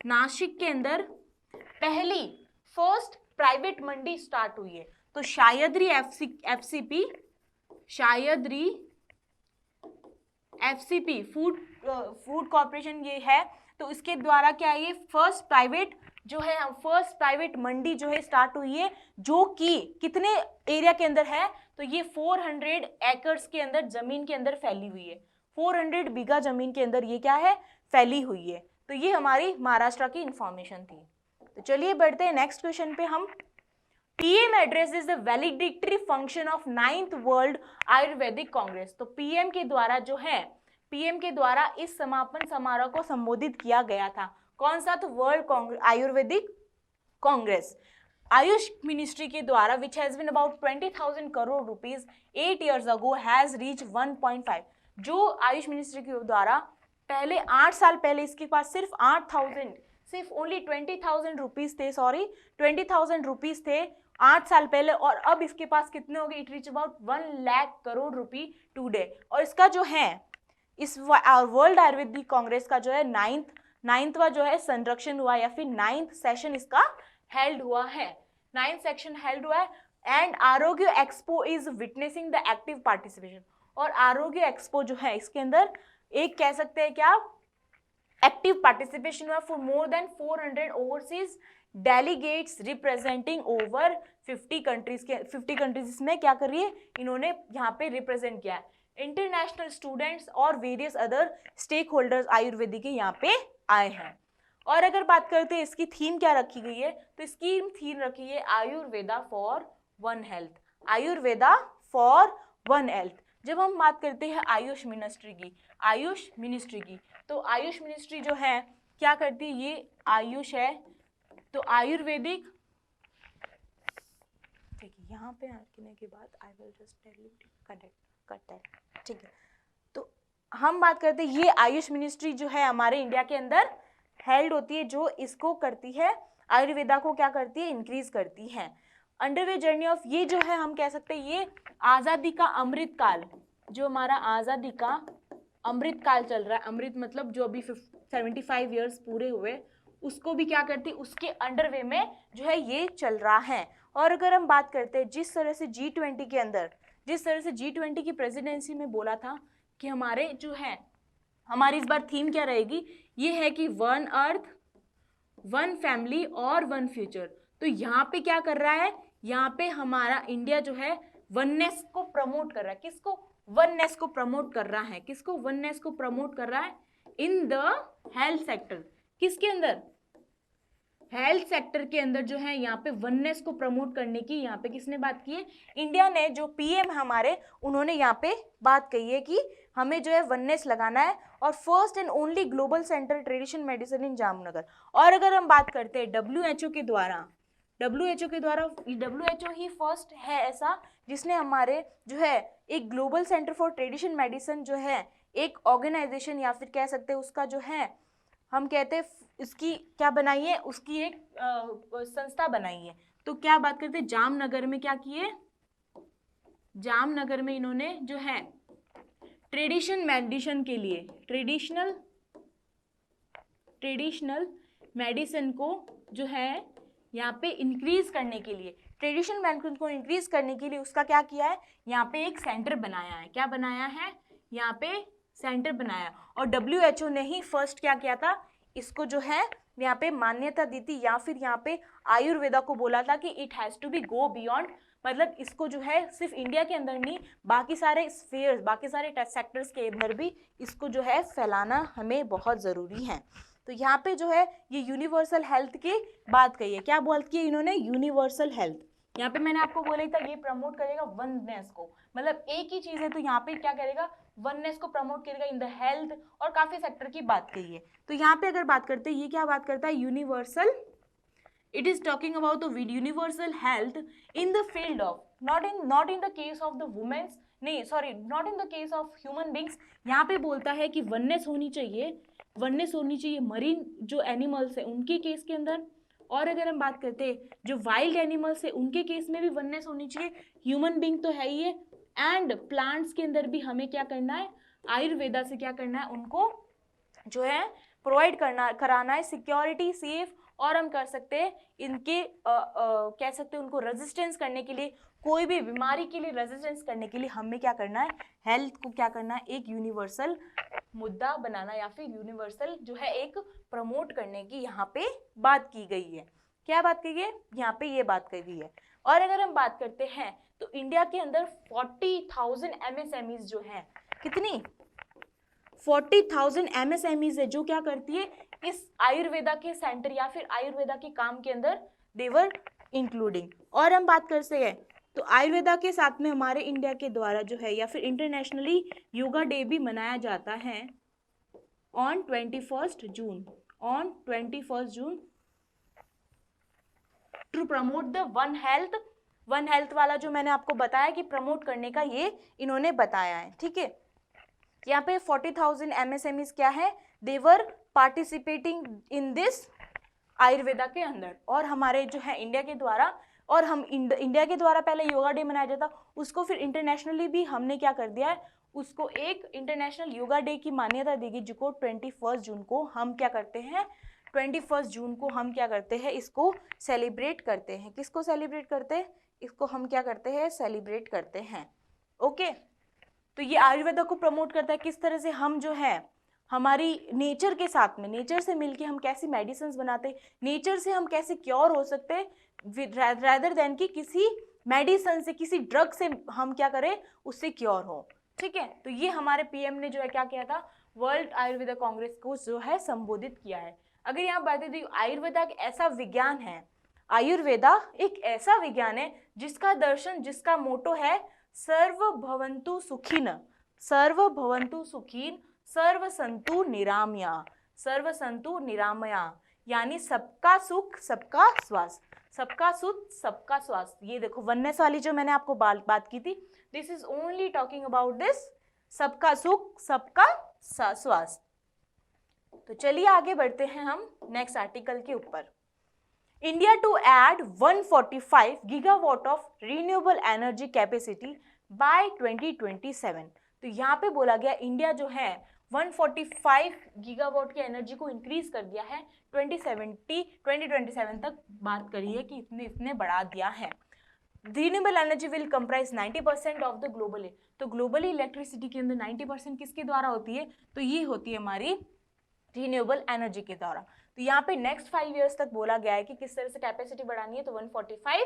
नासिक के अंदर पहली फर्स्ट प्राइवेट मंडी स्टार्ट हुई है। तो शायदरी एफसीपी फूड कॉर्पोरेशन ये है, तो इसके द्वारा क्या है, ये फर्स्ट प्राइवेट मंडी जो है स्टार्ट हुई है, जो कि कितने एरिया के अंदर है, तो ये 400 एकर्स के अंदर जमीन के अंदर फैली हुई है। 400 बीघा जमीन के अंदर ये क्या है, फैली हुई है। तो ये हमारी महाराष्ट्र की इंफॉर्मेशन थी। तो चलिए बढ़ते हैं नेक्स्ट क्वेश्चन पे हम। PM addresses the valedictory function of 9th world Ayurvedic Congress. तो पीएम के द्वारा इस समापन समारोह को संबोधित किया गया था। कौन सा, तो world Ayurvedic congress. AYUSH ministry के द्वारा which has been about 20,000 crore rupees 8 years ago has reach 1.5। जो आयुष मिनिस्ट्री के द्वारा पहले 8 साल पहले इसके पास सिर्फ 8,000 सिर्फ ओनली 20,000 रुपीज थे, सॉरी 20,000 रुपीज थे 8 साल पहले, और अब इसके पास कितने हो गए, it reach about 1 lakh crore rupee today. और इसका जो है इस वर्ल्ड आयुर्वेदिक कांग्रेस का जो है नाइन्थवा जो है संरक्षण हुआ या फिर 9th सेशन इसका हेल्ड हुआ है, 9th सेक्शन हेल्ड हुआ है। एंड आरोग्य expo is witnessing the active participation. और आरोग्य एक्सपो जो है इसके अंदर एक कह सकते हैं क्या, एक्टिव पार्टिसिपेशन हुआ for more than 400 overseas delegates representing over 50 countries के 50 कंट्रीज इसमें क्या कर रही है, इन्होंने यहाँ पे रिप्रेजेंट किया है। इंटरनेशनल स्टूडेंट्स और various other stakeholders Ayurvedic के यहाँ पे आए हैं। और अगर बात करते हैं इसकी थीम क्या रखी गई है, तो इसकी थीम रखी है Ayurveda for one health, Ayurveda for one health. जब हम बात करते हैं आयुष मिनिस्ट्री की, तो आयुष मिनिस्ट्री जो है क्या करती है, ये आयुष है तो आयुर्वेदिक, ठीक है, यहाँ पे आने के बाद I will just tell you cut that, ठीक है। तो हम बात करते हैं ये आयुष मिनिस्ट्री जो है हमारे इंडिया के अंदर हेल्ड होती है, जो इसको करती है आयुर्वेदा को क्या करती है, इंक्रीज करती है। अंडरवे जर्नी ऑफ, ये जो है हम कह सकते हैं ये आज़ादी का अमृत काल, जो हमारा आज़ादी का अमृत काल चल रहा है, अमृत मतलब जो अभी 75 ईयर्स पूरे हुए उसको भी क्या करती है, उसके अंडरवे में जो है ये चल रहा है। और अगर हम बात करते हैं जिस तरह से G20 के अंदर, जिस तरह से G20 की प्रेसिडेंसी में बोला था कि हमारे जो है हमारी इस बार थीम क्या रहेगी, ये है कि वन अर्थ वन फैमिली और वन फ्यूचर। तो यहाँ पे क्या कर रहा है, यहाँ पे हमारा इंडिया जो है वननेस को प्रमोट कर रहा है, किसको, वननेस को प्रमोट कर रहा है, किसको, वननेस को प्रमोट कर रहा है इन द हेल्थ सेक्टर, किसके अंदर, हेल्थ सेक्टर के अंदर जो है यहाँ पे वननेस को प्रमोट करने की यहाँ पे किसने बात की है, इंडिया ने, जो पीएम हमारे उन्होंने यहाँ पे बात कही है कि हमें जो है वननेस लगाना है। और first and only global centre tradition medicine in Jamnagar. और अगर हम बात करते हैं WHO के द्वारा, WHO ही फर्स्ट है ऐसा जिसने हमारे जो है एक global centre for tradition medicine जो है एक ऑर्गेनाइजेशन या फिर कह सकते हैं उसका जो है हम कहते हैं इसकी क्या बनाई है, उसकी एक संस्था बनाई है। तो क्या बात करते हैं, जामनगर में क्या किए, जामनगर में इन्होंने जो है ट्रेडिशनल मेडिसिन को जो है यहाँ पे इंक्रीज करने के लिए, ट्रेडिशनल मेडिसिन को इंक्रीज करने के लिए उसका क्या किया है, यहाँ पे एक सेंटर बनाया है। क्या बनाया है, यहाँ पे सेंटर बनाया। और WHO ने ही फर्स्ट क्या किया था, इसको जो है यहाँ पे मान्यता दी थी, या फिर यहाँ पे आयुर्वेदा को बोला था कि it has to be go beyond, मतलब इसको जो है सिर्फ इंडिया के अंदर नहीं, बाकी सारे स्फीयर्स, बाकी सारे सेक्टर्स के अंदर भी इसको जो है फैलाना हमें बहुत ज़रूरी है। तो यहाँ पे जो है ये यूनिवर्सल हेल्थ की बात कही है, क्या बात की इन्होंने, यूनिवर्सल हेल्थ। यहाँ पे मैंने आपको बोला था ये प्रमोट करेगा वननेस को, मतलब एक ही चीज़ है, तो यहाँ पे क्या करेगा, वननेस को प्रमोट करेगा इन द हेल्थ, और काफ़ी सेक्टर की बात कही है। तो यहाँ पे अगर बात करते हैं ये क्या बात करता है, universal, it is talking about the universal health in the field of not in the case of the women's, नहीं sorry, not in the case of human beings। यहाँ पे बोलता है कि वननेस होनी चाहिए मरीन जो एनिमल्स है उनके केस के अंदर। और अगर हम बात करते हैं जो वाइल्ड एनिमल्स है उनके केस में भी वननेस होनी चाहिए, ह्यूमन बींग तो है ही है, एंड प्लांट्स के अंदर भी हमें क्या करना है, आयुर्वेदा से क्या करना है, उनको जो है प्रोवाइड कराना है सिक्योरिटी, सेफ, और हम कर सकते हैं इनके कह सकते हैं उनको रेजिस्टेंस करने के लिए, कोई भी बीमारी के लिए रेजिस्टेंस करने के लिए हमें क्या करना है, हेल्थ को क्या करना है, एक यूनिवर्सल मुद्दा बनाना, या फिर यूनिवर्सल जो है एक प्रमोट करने की यहाँ पे बात की गई है। क्या बात की गई है, यहाँ पे ये बात की गई है। और अगर हम बात करते हैं तो इंडिया के अंदर 40,000 MSMEs जो है, कितनी, 40,000 MSMEs है जो क्या करती है, इस आयुर्वेदा के सेंटर या फिर आयुर्वेदा के काम के अंदर देवर इंक्लूडिंग। और हम बात करते हैं तो आयुर्वेदा के साथ में हमारे इंडिया के द्वारा जो है या फिर इंटरनेशनली योगा डे भी मनाया जाता है on 21 June, to promote the one health वाला जो मैंने आपको बताया कि प्रमोट करने का ये इन्होंने बताया है, ठीक है। यहाँ पे 40,000 MSMEs क्या है, देवर पार्टिसिपेटिंग इन दिस आयुर्वेदा के अंदर। और हमारे जो है इंडिया के द्वारा, और हम इंडिया के द्वारा पहले योगा डे मनाया जाता, उसको फिर इंटरनेशनली भी हमने क्या कर दिया है, उसको एक इंटरनेशनल योगा डे की मान्यता दी गई, जिसको 21 जून को हम क्या करते हैं, 21 जून को हम क्या करते हैं, इसको सेलिब्रेट करते हैं। किसको सेलिब्रेट करते हैं, इसको हम क्या करते हैं, सेलिब्रेट करते हैं। ओके, तो ये आयुर्वेदा को प्रमोट करता है, किस तरह से हम जो है हमारी नेचर के साथ में, नेचर से मिलके हम कैसी मेडिसिन बनाते, नेचर से हम कैसे क्योर हो सकते रेदर देन कि किसी मेडिसिन से, किसी ड्रग से हम क्या करें, उससे क्योर हो, ठीक है। तो ये हमारे पीएम ने जो है क्या किया था, वर्ल्ड आयुर्वेदा कांग्रेस को जो है संबोधित किया है। अगर यहाँ बात करें, आयुर्वेदा एक ऐसा विज्ञान है, आयुर्वेदा एक ऐसा विज्ञान है जिसका दर्शन, जिसका मोटो है सर्व भवन्तु सुखिन, सर्व भवन्तु सुखिन, सर्व संतु निरामया, सर्व संतु निरामया, यानी सबका सुख सबका स्वास्थ्य, सबका सुख सबका स्वास्थ्य। ये देखो वननेस वाली जो मैंने आपको बात की थी, this is only talking about this, सबका सुख सबका स्वास्थ्य। तो चलिए आगे बढ़ते हैं हम नेक्स्ट आर्टिकल के ऊपर। India to add 145 gigawatt of renewable energy capacity by 2027। तो यहाँ पे बोला गया इंडिया जो है 145 गीगावाट की एनर्जी को इंक्रीज कर दिया है 2027 तक बात करी है कि इतने बढ़ा दिया है। Renewable energy will comprise 90% of the global. तो ग्लोबली इलेक्ट्रिसिटी के अंदर 90% किसके द्वारा होती है, तो ये होती है हमारी रिन्यूएबल एनर्जी के द्वारा। तो यहाँ पे नेक्स्ट 5 इयर्स तक बोला गया है कि किस तरह से कैपेसिटी बढ़ानी है, तो 145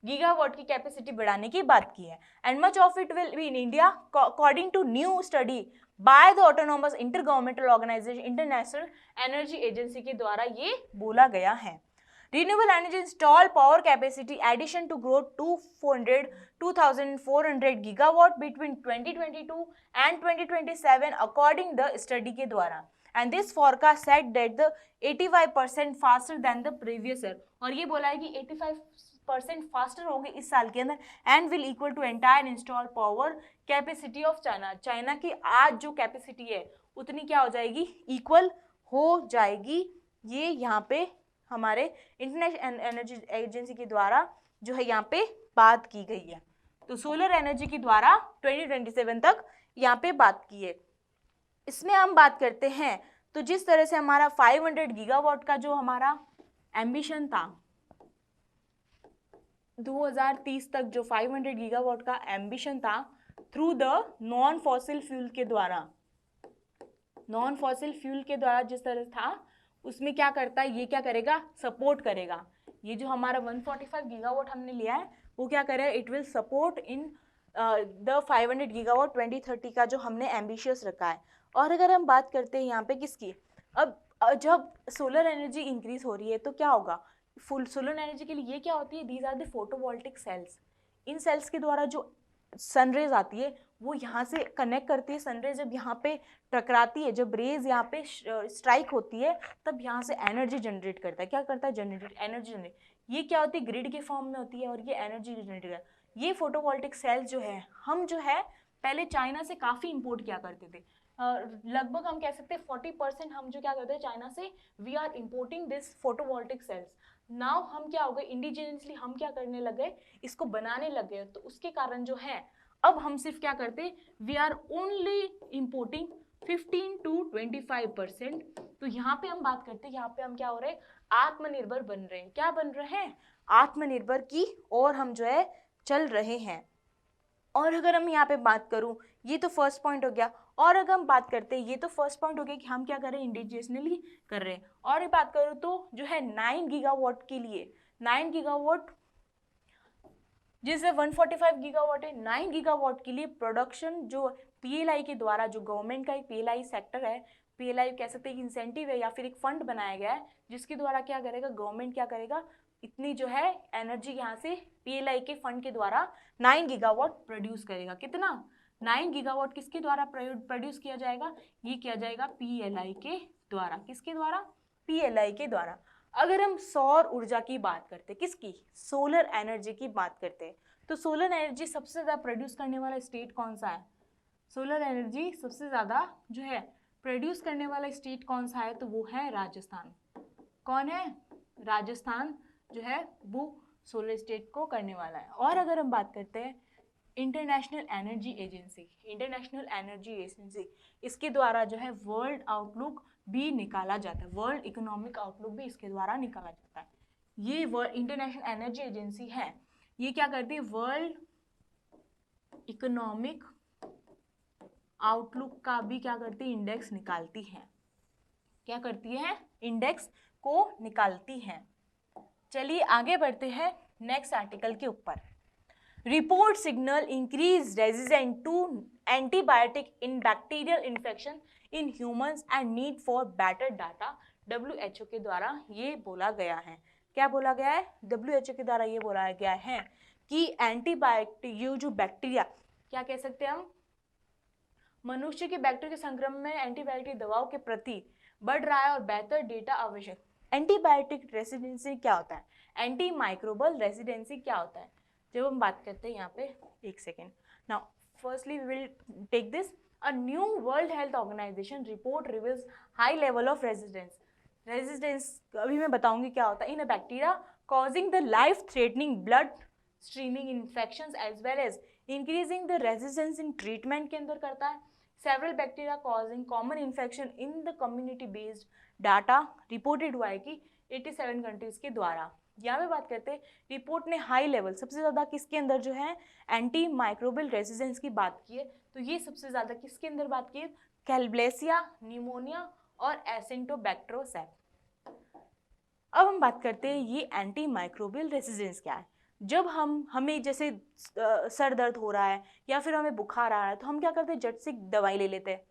गीगावाट की कैपेसिटी बढ़ाने की बात की है। And much of it will be in India according to new study by the autonomous intergovernmental organisation international energy agency के द्वारा ये बोला गया है। Renewable energy install power capacity addition to grow to 2,400 gigawatt between 2022 and 2027 according the study के द्वारा। And this forecast said that the 85% faster than the previous year। और ये बोला है कि 85% फास्टर होगी इस साल के अंदर and will equal to entire install power capacity of China. China की आज जो कैपेसिटी है उतनी क्या हो जाएगी, इक्वल हो जाएगी। ये यहाँ पे हमारे इंटरनेशनल एनर्जी एजेंसी के द्वारा जो है यहाँ पे बात की गई है। तो सोलर एनर्जी के द्वारा 2027 तक यहाँ पे बात की है। इसमें हम बात करते हैं तो जिस तरह से हमारा 500 गीगावाट का जो हमारा एम्बिशन था 2030 तक, जो 500 गीगावाट का एम्बिशन था through the non fossil fuel के द्वारा, नॉन फॉसिल फ्यूल के द्वारा जिस तरह था, उसमें क्या करता है, ये क्या करेगा, सपोर्ट करेगा। ये जो हमारा 145 गीगावाट हमने लिया है वो क्या करेगा, it will support in the 500 gigawatt 2030 का जो हमने एम्बिशियस रखा है। और अगर हम बात करते हैं यहाँ पे किसकी, अब जब सोलर एनर्जी इंक्रीज हो रही है तो क्या होगा, फुल सोलर एनर्जी के लिए ये क्या होती है, these are the photovoltaic cells. इन सेल्स के द्वारा जो सनरेज आती है वो यहाँ से कनेक्ट करती है। सनरेज जब यहाँ पे टकराती है, जब रेज यहाँ पे स्ट्राइक होती है, तब यहाँ से एनर्जी जनरेट करता है। क्या करता है, जनरेट, एनर्जी जनरेट। ये क्या होती है, ग्रिड के फॉर्म में होती है और ये एनर्जी जनरेट करता है। ये फोटोवोल्टिक सेल्स जो है हम जो है पहले चाइना से काफ़ी इंपोर्ट किया करते थे। लगभग हम कह सकते हैं 40% हम जो क्या करते हैं चाइना से, we are importing this photovoltaic cells. Now हम क्या हो गए, इंडिजिनियसली हम क्या करने लग गए, इसको बनाने लग गए। तो उसके कारण जो है अब हम सिर्फ क्या करते, we are only importing 15 to 25%। तो यहाँ पे हम बात करते हैं, यहाँ पे हम क्या हो रहे हैं, आत्मनिर्भर बन रहे हैं। क्या बन रहे हैं, आत्मनिर्भर की और हम जो है चल रहे हैं। और अगर हम यहाँ पे बात करूँ, ये तो फर्स्ट पॉइंट हो गया। और अगर हम बात करते हैं, ये तो फर्स्ट पॉइंट हो गया कि हम क्या कर रहे हैं, इंडिजिनियसली कर रहे हैं। और बात करूँ तो जो है 9 गीगावाट के लिए, 9 गीगावाट जिससे 145 गीगावाट है, 9 गीगावाट के लिए प्रोडक्शन जो पीएलआई के द्वारा, जो गवर्नमेंट का एक पीएलआई सेक्टर है, पीएलआई कह सकते हैं कि इंसेंटिव है या फिर एक फंड बनाया गया है, जिसके द्वारा क्या करेगा, गवर्नमेंट क्या करेगा, इतनी जो है एनर्जी यहाँ से पीएलआई के फंड के द्वारा 9 गीगावाट प्रोड्यूस करेगा। कितना, 9 गीगावाट किसके द्वारा प्रोड्यूस किया जाएगा, ये किया जाएगा पीएलआई के द्वारा। किसके द्वारा, पीएलआई के द्वारा। अगर हम सौर ऊर्जा की बात करते हैं, किसकी, सोलर एनर्जी की बात करते हैं, तो सोलर एनर्जी सबसे ज़्यादा प्रोड्यूस करने वाला स्टेट कौन सा है? सोलर एनर्जी सबसे ज़्यादा जो है प्रोड्यूस करने वाला स्टेट कौन सा है? तो वो है राजस्थान। कौन है? राजस्थान जो है वो सोलर स्टेट को करने वाला है। और अगर हम बात करते हैं international energy agency, international energy agency, इसके द्वारा जो है वर्ल्ड आउटलुक भी निकाला जाता है, वर्ल्ड इकोनॉमिक आउटलुक भी इसके द्वारा निकाला जाता है। ये वर्ल्ड इंटरनेशनल एनर्जी एजेंसी है, ये क्या करती है? वर्ल्ड इकोनॉमिक आउटलुक का भी क्या करती है? इंडेक्स निकालती है। क्या करती है? इंडेक्स को निकालती है। चलिए आगे बढ़ते हैं नेक्स्ट आर्टिकल के ऊपर। Report signal increase resistance to antibiotic in bacterial infection in humans and need for better data. WHO के द्वारा ये बोला गया है। क्या बोला गया है? WHO के द्वारा ये बोला गया है कि एंटीबायोटिक, ये जो बैक्टीरिया, क्या कह सकते हैं हम, मनुष्य के बैक्टीरिया के संक्रमण में एंटीबायोटिक दवाओं के प्रति बढ़ रहा है और बेहतर डेटा आवश्यक। एंटीबायोटिक रेजिस्टेंसी क्या होता है? एंटी माइक्रोबल रेजिस्टेंसी क्या होता है? जब हम बात करते हैं यहाँ पे, एक second, now firstly we will take this, a new World Health Organization report reveals high level of resistance. Resistance अभी मैं बताऊंगी क्या होता है। In a bacteria causing the life threatening blood streaming infections as well as increasing the resistance in treatment के अंदर करता है। Several bacteria causing common infection in the community based data reported हुआ है कि 87 कंट्रीज के द्वारा। यहाँ पे बात करते हैं, रिपोर्ट ने हाई लेवल सबसे ज़्यादा किसके अंदर जो है एंटी माइक्रोबियल रेजिस्टेंस की बात की है, तो ये सबसे ज़्यादा किसके अंदर बात की है? कैलब्लेसिया, न्यूमोनिया और एसिंटोबैक्टरोसेप। अब हम बात करते हैं ये एंटी माइक्रोबियल रेजिस्टेंस क्या है। जब हमें जैसे सर दर्द हो रहा है या फिर हमें बुखार आ रहा है तो हम क्या करते हैं? झट से दवाई ले लेते हैं।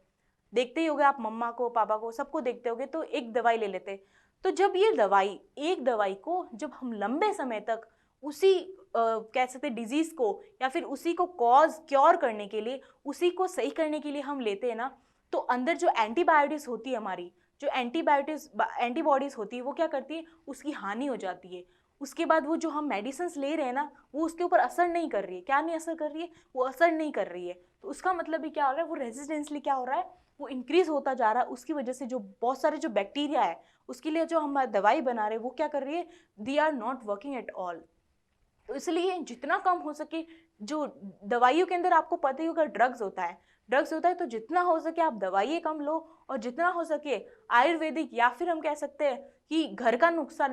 देखते ही होगे आप, मम्मा को, पापा को, सबको देखते होगे, तो एक दवाई ले लेते हैं। तो जब ये दवाई, एक दवाई को जब हम लंबे समय तक उसी कह सकते डिजीज को या फिर उसी को क्योर करने के लिए, उसी को सही करने के लिए हम लेते हैं ना, तो अंदर जो एंटीबायोटिक्स होती है हमारी, जो एंटीबॉडीज होती है, वो क्या करती है? उसकी हानि हो जाती है। उसके बाद वो जो हम मेडिसिन ले रहे हैं ना, वो उसके ऊपर असर नहीं कर रही है। क्या नहीं असर कर रही है? वो असर नहीं कर रही है। तो उसका मतलब भी क्या हो रहा है? वो रेजिस्टेंसली क्या हो रहा है? वो इंक्रीज होता जा रहा है। उसकी वजह से जो बहुत सारे जो बैक्टीरिया है, उसके लिए जो हम दवाई बना रहे हैं, वो क्या कर रही है? They are not working at all. तो इसलिए जितना कम हो सके, जो दवाइयों के अंदर आपको पता ही होगा ड्रग्स होता है, तो जितना हो सके आप दवाइयाँ कम लो, और जितना हो सके आयुर्वेदिक या फिर हम कह सकते हैं कि घर का नुस्खा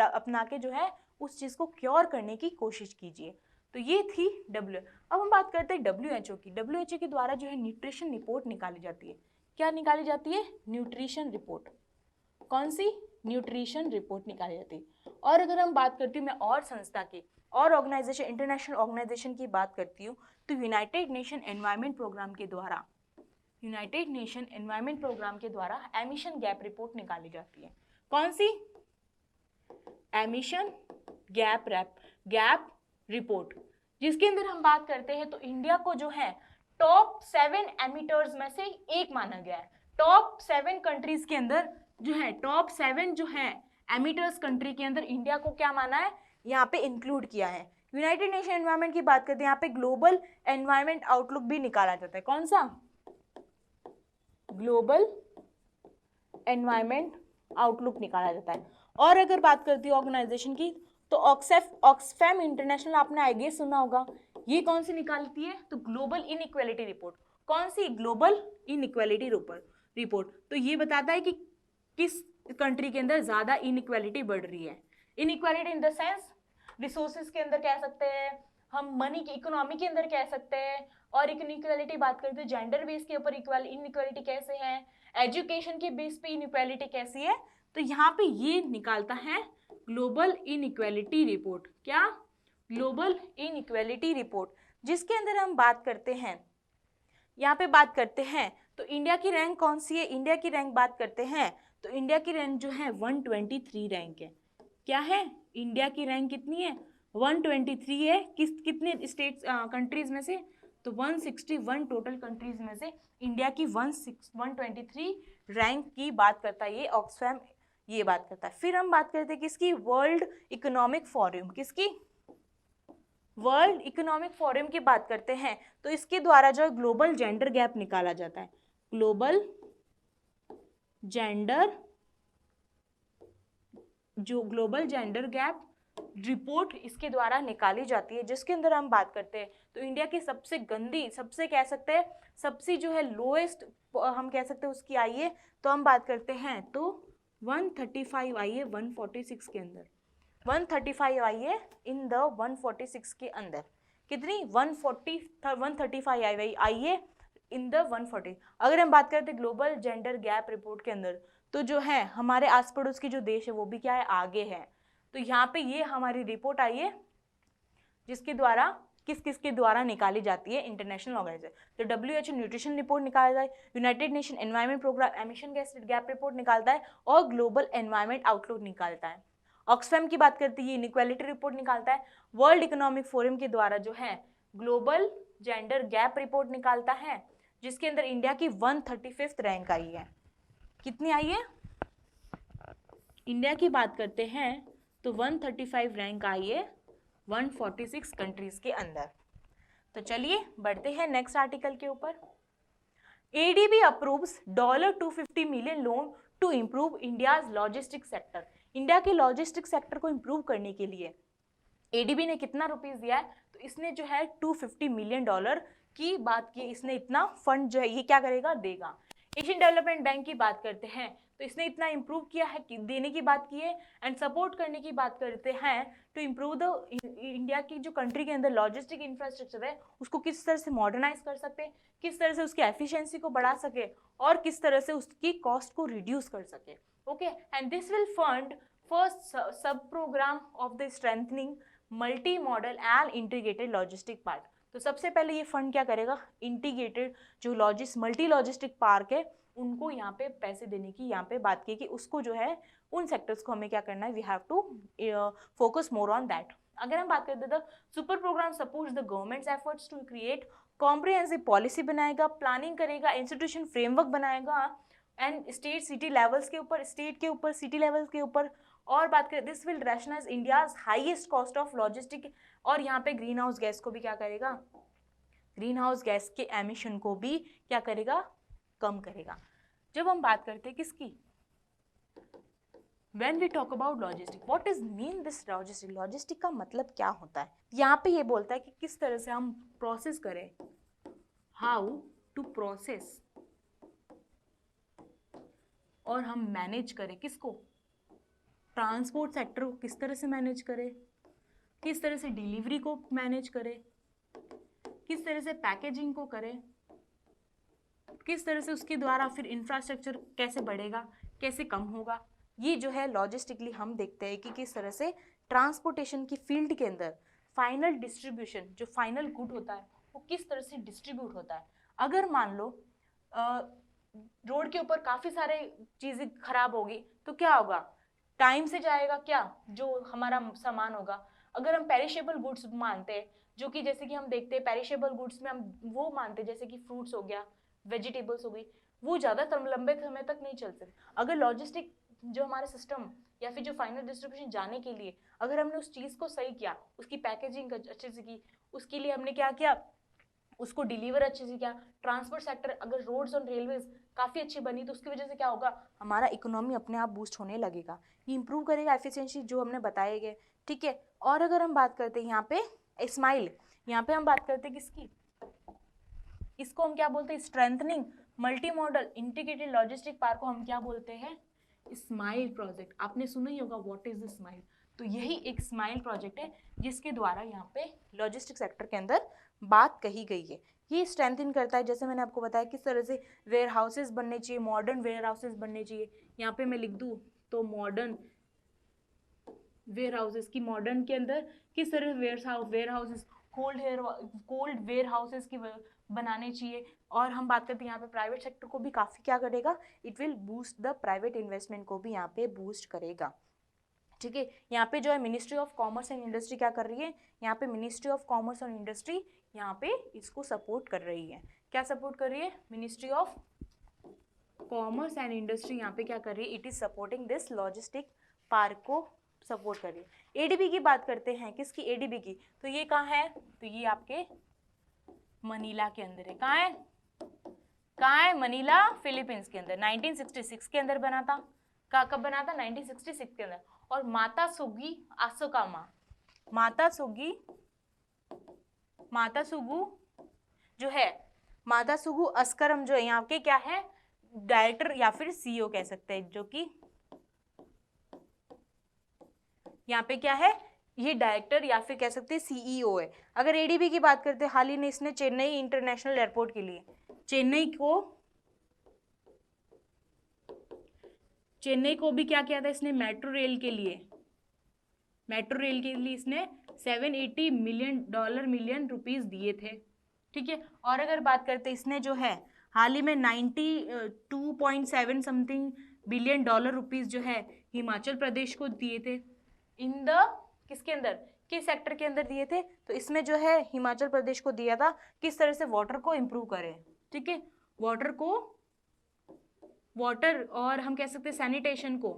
अपना के जो है उस चीज़ को क्योर करने की कोशिश कीजिए। तो ये थी अब हम बात करते हैं WHO की। WHO के द्वारा जो है न्यूट्रिशन रिपोर्ट निकाली जाती है। क्या निकाली जाती है? Nutrition report. कौन सी? न्यूट्रिशन रिपोर्ट निकाली जाती है। और अगर हम बात करती हूँ मैं और संस्था की, और ऑर्गेनाइजेशन, इंटरनेशनल ऑर्गेनाइजेशन की बात करती हूँ, तो यूनाइटेड नेशन एनवायरनमेंट प्रोग्राम के द्वारा, यूनाइटेड नेशन एनवायरनमेंट प्रोग्राम के द्वारा एमिशन गैप रिपोर्ट निकाली जाती है। कौन सी? एमिशन गैप रिपोर्ट, जिसके अंदर हम बात करते हैं तो इंडिया को जो है टॉप 7 एमिटर्स में से एक माना गया है। टॉप 7 कंट्रीज के अंदर जो है, टॉप 7 जो है एमिटर्स कंट्री के अंदर इंडिया को क्या माना है? यहाँ पे इंक्लूड किया है। यूनाइटेड नेशन एनवायरनमेंट की बात करते हैं, यहाँ पे ग्लोबल एनवायरनमेंट आउटलुक भी निकाला जाता है। कौन सा? ग्लोबल एनवायरनमेंट आउटलुक निकाला जाता है। और अगर बात करती है ऑर्गेनाइजेशन की, तो ऑक्सफैम इंटरनेशनल आपने आई गेस सुना होगा। ये कौन सी निकालती है? तो ग्लोबल इनइक्वालिटी रिपोर्ट। कौन सी? Global inequality report. तो ये बताता है कि किस कंट्री के अंदर ज़्यादा इनइक्वालिटी बढ़ रही है। Inequality in the sense resources के अंदर कह सकते हैं, हम मनी की इकोनॉमी के अंदर कह सकते हैं, और इनइक्वालिटी बात करते हैं जेंडर बेस के ऊपर इनइक्वालिटी कैसे है, एजुकेशन के बेस पे इनइक्वालिटी कैसी है। तो यहाँ पे ये निकालता है ग्लोबल इनइक्वालिटी रिपोर्ट। क्या? ग्लोबल इनइक्वालिटी रिपोर्ट, जिसके अंदर हम बात करते हैं, यहाँ पे बात करते हैं तो इंडिया की रैंक कौन सी है? इंडिया की रैंक बात करते हैं तो इंडिया की रैंक जो है 123 रैंक है। क्या है? इंडिया की रैंक कितनी है? 123 है। कितने स्टेट्स कंट्रीज में से? तो 161 टोटल कंट्रीज में से इंडिया की 123 रैंक की बात करता है ये ऑक्सफैम ये बात करता है। फिर हम बात करते हैं किसकी, वर्ल्ड इकोनॉमिक फोरम, किसकी, वर्ल्ड इकोनॉमिक फोरम की बात करते हैं। तो इसके द्वारा जो ग्लोबल जेंडर गैप निकाला जाता है, ग्लोबल जेंडर, जो ग्लोबल जेंडर गैप रिपोर्ट इसके द्वारा निकाली जाती है, जिसके अंदर हम बात करते हैं तो इंडिया की सबसे गंदी, सबसे कह सकते हैं सबसे जो है लोएस्ट हम कह सकते हैं उसकी आई है, तो हम बात करते हैं तो 135 आई है 146 के अंदर, 135 आई है इन द 146 के अंदर, कितनी 135 आई है इन द 140। अगर हम बात करते हैं ग्लोबल जेंडर गैप रिपोर्ट के अंदर, तो जो है हमारे आस पड़ोस के जो देश है वो भी क्या है, आगे है। तो यहाँ पे ये हमारी रिपोर्ट आई है जिसके द्वारा किस किस के द्वारा निकाली जाती है, इंटरनेशनल ऑर्गेनाइजेशन। तो WHO न्यूट्रिशन रिपोर्ट निकालता है, united nation environment programme emission gas gap report निकालता है, और ग्लोबल एनवायरनमेंट आउटलुक निकालता है। ऑक्सफैम की बात करते हैं, इनइक्वालिटी रिपोर्ट निकालता है। वर्ल्ड इकोनॉमिक फोरम के द्वारा जो है ग्लोबल जेंडर गैप रिपोर्ट निकालता है, जिसके अंदर इंडिया की 135th रैंक आई है। कितनी आई है, इंडिया की बात करते हैं तो 135 रैंक आई है 146 कंट्रीज के अंदर। तो चलिए बढ़ते हैं नेक्स्ट आर्टिकल के ऊपर। ADB approves $250 million loan to improve India's logistic sector. India के लॉजिस्टिक सेक्टर को इम्प्रूव करने के लिए ADB ने कितना रुपीस दिया है, तो इसने जो है $250 मिलियन की बात की, इसने इतना फंड जो है ये क्या करेगा, देगा। एशियन डेवलपमेंट बैंक की बात करते हैं तो इसने इतना इम्प्रूव किया है कि देने की बात की है, एंड सपोर्ट करने की बात करते हैं टू इम्प्रूव द इंडिया की जो कंट्री के अंदर लॉजिस्टिक इंफ्रास्ट्रक्चर है उसको किस तरह से मॉडर्नाइज कर सकते हैं, किस तरह से उसकी एफिशिएंसी को बढ़ा सके, और किस तरह से उसकी कॉस्ट को रिड्यूस कर सके। Okay, and this will fund first sub programme of the strengthening multi modal and integrated logistic park. तो सबसे पहले ये फंड क्या करेगा, इंटीग्रेटेड जो मल्टी लॉजिस्टिक पार्क है उनको यहाँ पे पैसे देने की यहाँ पे बात की कि उसको जो है उन सेक्टर्स को हमें क्या करना है, we have to focus more on that. अगर हम बात करते हैं super programme supports the government's efforts to create comprehensive policy बनाएगा, प्लानिंग करेगा, इंस्टीट्यूशन फ्रेमवर्क बनाएगा, एंड स्टेट सिटी लेवल्स के ऊपर, स्टेट के ऊपर, सिटी लेवल्स के ऊपर। और बात करें this will rationalise India's highest cost of logistic, और यहाँ पे ग्रीन हाउस गैस को भी क्या करेगा, ग्रीन हाउस गैस के एमिशन को भी क्या करेगा, कम करेगा। जब हम बात करते हैं किसकी, When we talk about logistic, what is mean this logistic? Logistic का मतलब क्या होता है, यहाँ पे ये बोलता है कि किस तरह से हम प्रोसेस करें, हाउ टू प्रोसेस, और हम मैनेज करें किसको, ट्रांसपोर्ट सेक्टर को किस तरह से मैनेज करें, किस तरह से डिलीवरी को मैनेज करें, किस तरह से पैकेजिंग को करें, किस तरह से उसके द्वारा फिर इंफ्रास्ट्रक्चर कैसे बढ़ेगा, कैसे कम होगा। ये जो है लॉजिस्टिकली हम देखते हैं कि किस तरह से ट्रांसपोर्टेशन की फील्ड के अंदर फाइनल डिस्ट्रीब्यूशन, जो फाइनल गुड होता है वो किस तरह से डिस्ट्रीब्यूट होता है। अगर मान लो रोड के ऊपर काफ़ी सारे चीज़ें खराब होगी तो क्या होगा, टाइम से जाएगा क्या जो हमारा सामान होगा। अगर हम पेरिशेबल गुड्स मानते हैं, जो कि जैसे कि हम देखते हैं पेरिशेबल गुड्स में हम वो मानते हैं जैसे कि फ्रूट्स हो गया, वेजिटेबल्स हो गई, वो ज़्यादा लंबे समय तक नहीं चल सकते। अगर लॉजिस्टिक जो हमारा सिस्टम या फिर जो फाइनल डिस्ट्रीब्यूशन जाने के लिए अगर हमने उस चीज़ को सही किया, उसकी पैकेजिंग अच्छे से की, उसके लिए हमने क्या किया, उसको डिलीवर अच्छे से किया, ट्रांसपोर्ट सेक्टर अगर रोड्स और रेलवेज काफ़ी अच्छी बनी तो उसकी वजह से क्या होगा, हमारा इकोनॉमी अपने आप बूस्ट होने लगेगा, ये इंप्रूव करेगा एफिशिएंसी जो हमने बताए गए। ठीक है, और अगर हम बात करते हैं यहाँ पे स्माइल, यहाँ पे हम बात करते हैं किसकी, इसको हम क्या बोलते हैं, strengthening multi model integrated logistic park को हम क्या बोलते हैं, स्माइल प्रोजेक्ट। आपने सुना ही होगा व्हाट इज द स्माइल, तो यही एक स्माइल प्रोजेक्ट है जिसके द्वारा यहाँ पे लॉजिस्टिक सेक्टर के अंदर बात कही गई है। ये स्ट्रेंथन करता है, जैसे मैंने आपको बताया किस तरह से वेयर हाउसेज बनने चाहिए, मॉडर्न वेयर हाउसेज बनने चाहिए। यहाँ पे मैं लिख दूँ तो मॉडर्न वेयर हाउसेज की, मॉडर्न के अंदर किस तरह warehouses, cold warehouses की बनाने चाहिए। और हम बात करते हैं यहाँ पे प्राइवेट सेक्टर को भी काफ़ी क्या करेगा, it will boost the private investment को भी यहाँ पे बूस्ट करेगा। ठीक है, यहाँ पे जो है ministry of commerce and industry क्या कर रही है, यहाँ पे ministry of commerce and industry यहाँ पे इसको सपोर्ट कर रही है। क्या सपोर्ट कर रही है, ministry of commerce and industry यहाँ पे क्या कर रही है, it is supporting this logistic park को सपोर्ट कर रही है। एडीबी की बात करते हैं, किसकी, एडीबी की, तो ये कहाँ है, तो ये आपके मनीला के अंदर है। कहाँ है मनीला, फिलीपींस के अंदर। 1966 के अंदर बना था। कब बना था, 1966 के अंदर। और मातासुगी आसोकामा, मातासुगु जो है, मातासुगु अस्करम जो है यहाँ के क्या है, डायरेक्टर या फिर सीईओ कह सकते हैं, जो कि यहाँ पे क्या है, ये डायरेक्टर या फिर कह सकते हैं सीईओ है। अगर एडीबी की बात करते हैं, हाल ही में इसने चेन्नई इंटरनेशनल एयरपोर्ट के लिए, चेन्नई को भी क्या किया था इसने, मेट्रो रेल के लिए इसने $780 मिलियन रुपीस दिए थे। ठीक है। और अगर बात करते इसने जो है हाल ही में 92.7 समथिंग बिलियन डॉलर रुपीस जो है हिमाचल प्रदेश को दिए थे। इन द किसके अंदर, किस सेक्टर के अंदर दिए थे, तो इसमें जो है हिमाचल प्रदेश को दिया था किस तरह से वाटर को इम्प्रूव करें। ठीक है, वाटर और हम कह सकते हैं सैनिटेशन को,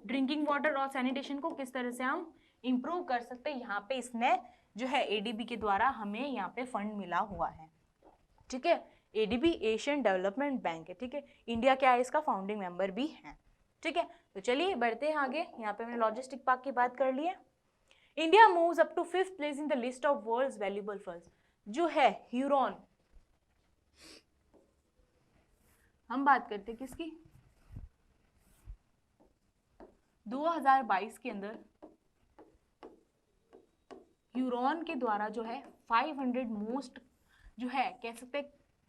ड्रिंकिंग वाटर और सैनिटेशन को किस तरह से हम इम्प्रूव कर सकते हैं, यहाँ पे इसने जो है एडीबी के द्वारा हमें यहाँ पे फंड मिला हुआ है। ठीक है, एडीबी एशियन डेवलपमेंट बैंक है। ठीक है, इंडिया क्या है, इसका फाउंडिंग मेंबर भी है। ठीक है, तो चलिए बढ़ते हैं आगे। यहाँ पे मैंने लॉजिस्टिक पार्क की बात कर ली है। India moves up to 5th place in the list of world's valuable funds, जो है ह्यूरॉन। हम बात करते हैं किसकी, 2022 के अंदर ह्यूरॉन के द्वारा जो है 500 मोस्ट जो है कह सकते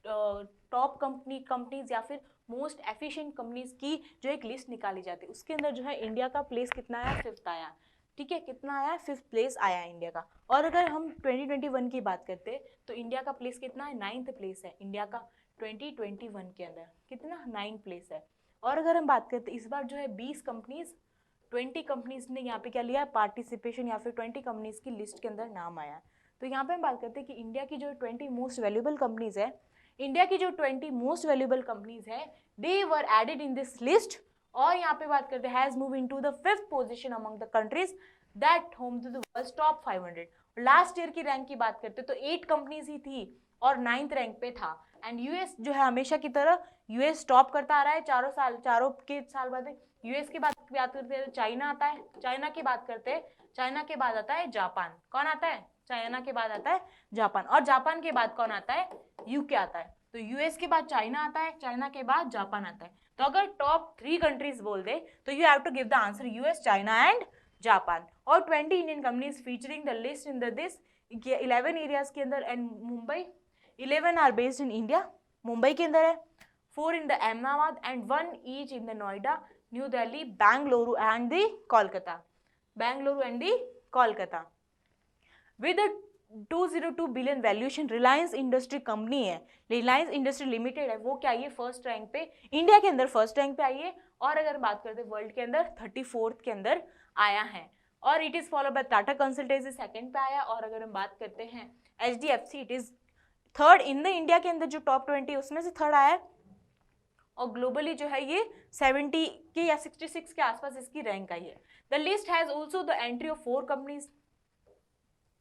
टॉप कंपनीज या फिर मोस्ट एफिशिएंट कंपनीज की जो एक लिस्ट निकाली जाती है, उसके अंदर जो है इंडिया का प्लेस कितना आया, 5th आया। ठीक है, कितना आया, 5th प्लेस आया इंडिया का। और अगर हम 2021 की बात करते हैं तो इंडिया का प्लेस कितना है, 9th प्लेस है इंडिया का 2021 के अंदर, कितना 9 प्लेस है। और अगर हम बात करते हैं इस बार जो है 20 कंपनीज ने यहाँ पे क्या लिया पार्टिसिपेशन, या फिर 20 कंपनीज की लिस्ट के अंदर नाम आया। तो यहाँ पे हम बात करते हैं कि इंडिया की जो 20 मोस्ट वैल्यूएबल कंपनीज है, they were added in this list. और यहाँ पे बात करते हैं has move into the 5th position among the countries that home to the world's top 500। Last year की रैंक की बात करते हैं तो 8 कंपनीज ही थी और 9th रैंक पे था। एंड यूएस जो है हमेशा की तरह यूएस टॉप करता आ रहा है, चारों के साल बाद यूएस की बात करते हैं तो चाइना आता है, चाइना की बात करते हैं, चाइना के बाद आता है जापान। कौन आता है, चाइना के बाद आता है जापान, और जापान के बाद कौन आता है, यूके आता है। तो यूएस के बाद चाइना आता है, चाइना के बाद जापान आता है। तो अगर टॉप 3 कंट्रीज बोल दे तो you have to give the answer US, China and Japan. और 20 Indian companies featuring the list in this 11 areas के अंदर, and Mumbai 11 are based in India, Mumbai के अंदर है, 4 in the Ahmedabad and 1 each in the Noida, new Delhi, Bengaluru and the Kolkata. With 202 billion valuation Reliance industry company है, रिलायंस इंडस्ट्री लिमिटेड है, वो क्या है फर्स्ट रैंक पे, इंडिया के अंदर फर्स्ट रैंक पे आई है। और अगर बात करते हैं वर्ल्ड के अंदर 34th के अंदर आया है। और it is follow by Tata consultancy, second पे आया। और अगर हम बात करते हैं HDFC, it is 3rd in the India के अंदर, जो टॉप 20 उसमें से 3rd आया है। और ग्लोबली जो है ये 70 के या 66 के आसपास इसकी रैंक आई है। The list has also the entry of 4 companies,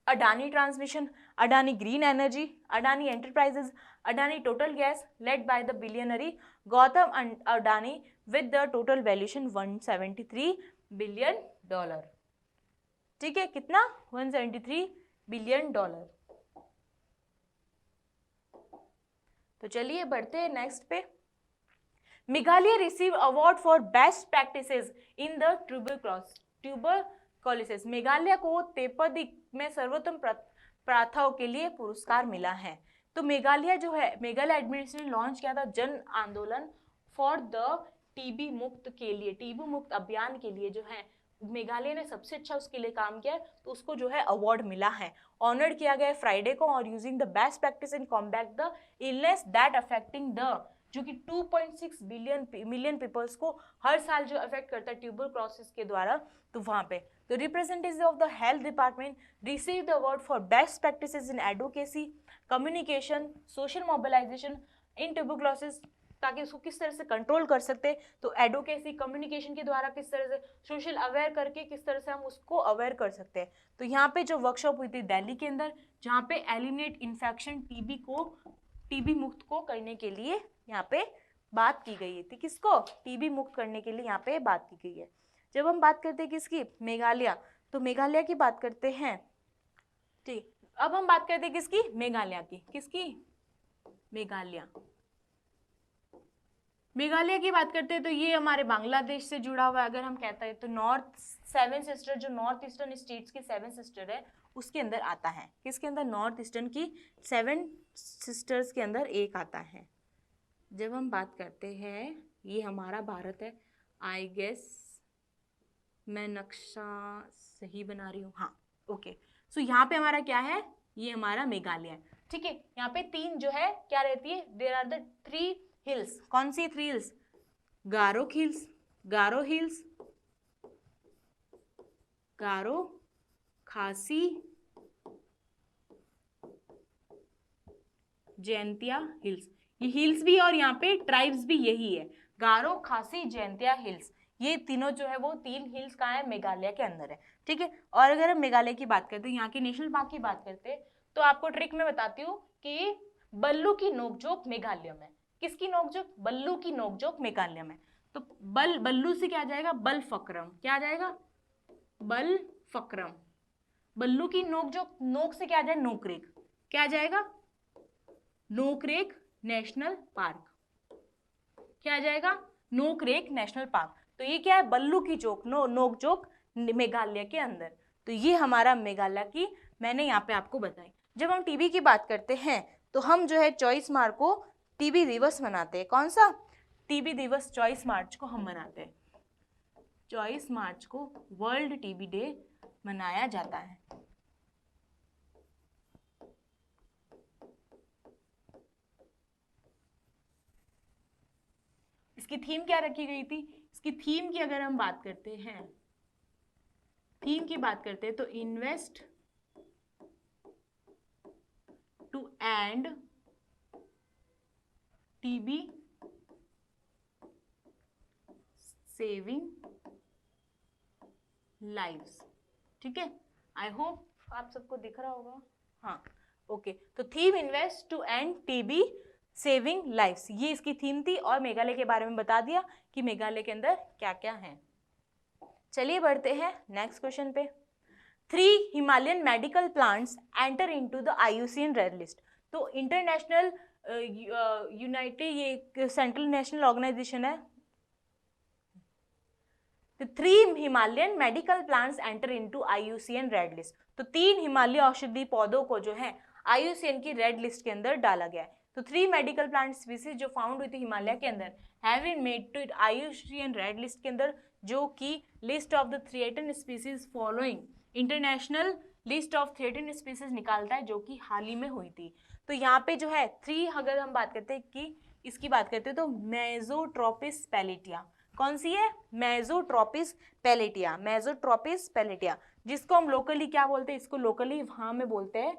Adani transmission, Adani green energy, Adani enterprises, Adani total gas, led by the billionaire Gautam Adani with the total valuation $173 billion. ठीक है, कितना, $173 बिलियन। तो चलिए बढ़ते हैं नेक्स्ट पे। Meghalaya receive award for best practices in the tuberculosis. Meghalaya को तेपदी में सर्वोत्तम प्रथाओं के लिए पुरस्कार मिला है। तो मेघालय जो है, मेघालय एडमिनिस्ट्रेशन ने लॉन्च किया था जन आंदोलन फॉर द टीबी मुक्त के लिए, टीबी मुक्त अभियान के लिए जो है मेघालय ने सबसे अच्छा उसके लिए काम किया है, तो उसको जो है अवार्ड मिला है, ऑनर्ड किया गया है फ्राइडे को। और using the best practice in combat the illness that affecting the, जो कि 2.6 मिलियन पीपल्स को हर साल जो अफेक्ट करता है ट्यूबरकुलोसिस के द्वारा, तो वहां पे the representative of the health department receive the award for best practices in advocacy, communication, social mobilisation in tuberculosis, ताकि उसको किस तरह से कंट्रोल कर सकते हैं। तो एडवोकेसी कम्युनिकेशन के द्वारा किस तरह से सोशल अवेयर करके किस तरह से हम उसको अवेयर कर सकते हैं। तो यहाँ पे जो वर्कशॉप हुई थी दिल्ली के अंदर, जहाँ पे एलिमिनेट इन्फेक्शन टीबी मुक्त को करने के लिए यहाँ पे बात की गई थी। किसको? टीबी मुक्त करने के लिए यहाँ पे बात की गई है। जब हम बात करते हैं किसकी? मेघालय, तो मेघालय की बात करते हैं। ठीक, अब हम बात करते हैं किसकी? मेघालय की। किसकी? मेघालय। मेघालय की बात करते हैं तो ये हमारे बांग्लादेश से जुड़ा हुआ है। अगर हम कहते हैं तो नॉर्थ सेवन सिस्टर, जो नॉर्थ ईस्टर्न स्टेट्स की सेवन सिस्टर है उसके अंदर आता है। किसके अंदर? नॉर्थ ईस्टर्न की सेवन सिस्टर्स के अंदर एक आता है। जब हम बात करते हैं, ये हमारा भारत है, आई गेस मैं नक्शा सही बना रही हूँ, हाँ ओके। सो यहाँ पे हमारा क्या है? ये हमारा मेघालय है। ठीक है, यहाँ पे तीन जो है क्या रहती है? There are the 3 hills. कौन सी 3 hills? Garo hills, Garo hills, Garo, Khasi, Jaintia hills. ये हिल्स भी और यहाँ पे ट्राइब्स भी यही है, गारो, खासी, जैंतिया हिल्स। ये तीनों जो है वो 3 हिल्स कहाँ है? मेघालय के अंदर है। ठीक है, और अगर हम मेघालय की बात करते हैं, यहाँ के नेशनल पार्क की बात करते हैं, तो आपको ट्रिक में बताती हूँ कि बल्लू की नोकझोंक मेघालय में। किसकी नोकझोंक? बल्लू की नोकझोंक मेघालय में। तो बल्लू से क्या आ जाएगा? बल फक्रम। क्या आ जाएगा? बल फक्रम। बल्लू की नोकझोंक, नोक से क्या आ जाए? नोकरेक। क्या आ जाएगा? Nokrek national park. क्या आ जाएगा? Nokrek national park. तो ये क्या है? बल्लू की चौक, नोकझोंक मेघालय के अंदर। तो ये हमारा मेघालय की मैंने यहाँ पे आपको बताई। जब हम टीबी की बात करते हैं तो हम जो है 24 मार्च को टीबी दिवस मनाते हैं। कौन सा? टीबी दिवस 24 मार्च को हम मनाते हैं। 24 मार्च को वर्ल्ड टीबी डे मनाया जाता है। इसकी थीम क्या रखी गई थी? इसकी थीम की अगर हम बात करते हैं, थीम की बात करते हैं तो invest to end TB saving lives. ठीक है, आई होप आप सबको दिख रहा होगा, हाँ ओके। तो theme invest to end TB saving lives, ये इसकी थीम थी। और मेघालय के बारे में बता दिया कि मेघालय के अंदर क्या क्या है। चलिए बढ़ते हैं नेक्स्ट क्वेश्चन पे। 3 Himalayan medical plants enter into the IUCN red list. तो इंटरनेशनल यूनाइटेड, ये एक सेंट्रल नेशनल ऑर्गेनाइजेशन है। The 3 Himalayan medical plants enter into IUCN red list. तो 3 हिमालय औषधि पौधों को जो है IUCN की रेड लिस्ट के अंदर डाला गया है। तो 3 मेडिकल प्लांट स्पीसीज जो फाउंड हुई थी हिमालय के अंदर have been made to IUCN red list के अंदर, जो कि list of the threatened species following international list of threatened species निकालता है, जो कि हाल ही में हुई थी। तो यहाँ पे जो है 3, अगर हम बात करते हैं कि इसकी बात करते हैं तो मेसोट्रोपिस पैलेटिया। कौन सी है? मेसोट्रोपिस पैलेटिया। मेसोट्रोपिस पैलेटिया, जिसको हम लोकली क्या बोलते हैं? इसको लोकली वहां में बोलते हैं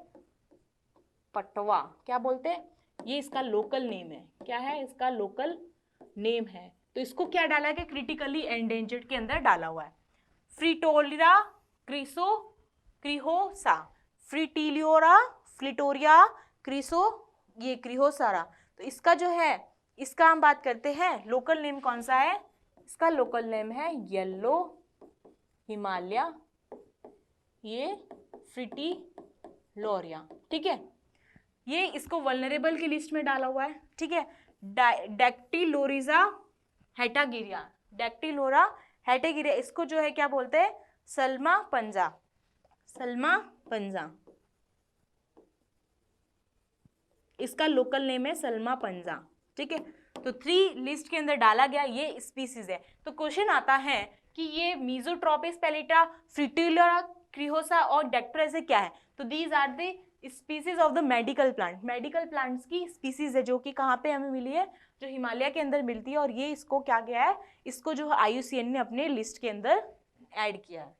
पटवा। क्या बोलते हैं? ये इसका लोकल नेम है। क्या है इसका लोकल नेम है? तो इसको क्या डाला है? क्रिटिकली एंडेंजर्ड के अंदर डाला हुआ है। फ्रिटोलिया क्रिहोसा, फ्लिटोरिया क्रिसो, ये क्रिहोसारा। तो इसका जो है, इसका हम बात करते हैं लोकल नेम कौन सा है? इसका लोकल नेम है येलो हिमालय, ये फ्रिटिलोरिया। ठीक है, ये इसको वल्नरेबल की लिस्ट में डाला हुआ है। ठीक है, डैक्टिलोरिजा हेटागिरिया, डैक्टिलोरा हेटागिरिया, इसको जो है क्या बोलते हैं? सल्मा पंजा, सल्मा पंजा, इसका लोकल नेम है सल्मा पंजा। ठीक है, तो 3 लिस्ट के अंदर डाला गया ये स्पीसीज है। तो क्वेश्चन आता है कि ये मेसोट्रोपिस पैलेटा, फ्रिटिलोरा क्रिहोसा और डैक्टिलोरिया क्या है? तो these are the species of the medical plant. Medical plants की स्पीसीज है, जो कि कहाँ पे हमें मिली है? जो हिमालय के अंदर मिलती है। और ये इसको क्या गया है? इसको जो IUCN ने अपने लिस्ट के अंदर ऐड किया है।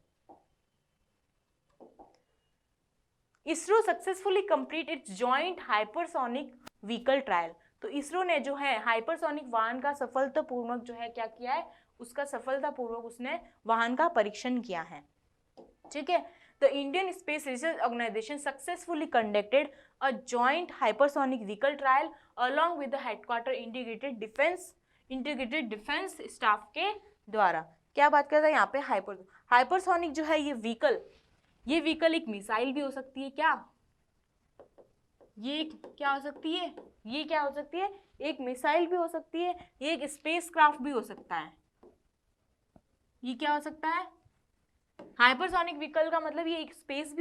ISRO successfully complete it's joint hypersonic vehicle trial. तो इसरो ने जो है हाइपरसोनिक वाहन का सफलतापूर्वक जो है क्या किया है, उसका सफलतापूर्वक उसने वाहन का परीक्षण किया है। ठीक है, the Indian space research organisation successfully conducted a joint hypersonic vehicle trial along with the headquarter integrated defence staff के द्वारा। क्या बात करता है यहाँ पे, हाइपरसोनिक जो है ये व्हीकल एक मिसाइल भी हो सकती है। क्या ये क्या हो सकती है, ये क्या हो सकती है, एक मिसाइल भी हो सकती है, ये एक स्पेस क्राफ्ट भी हो सकता है। ये क्या हो सकता है, हाइपरसोनिक व्हीकल का मतलब ये एक स्पेस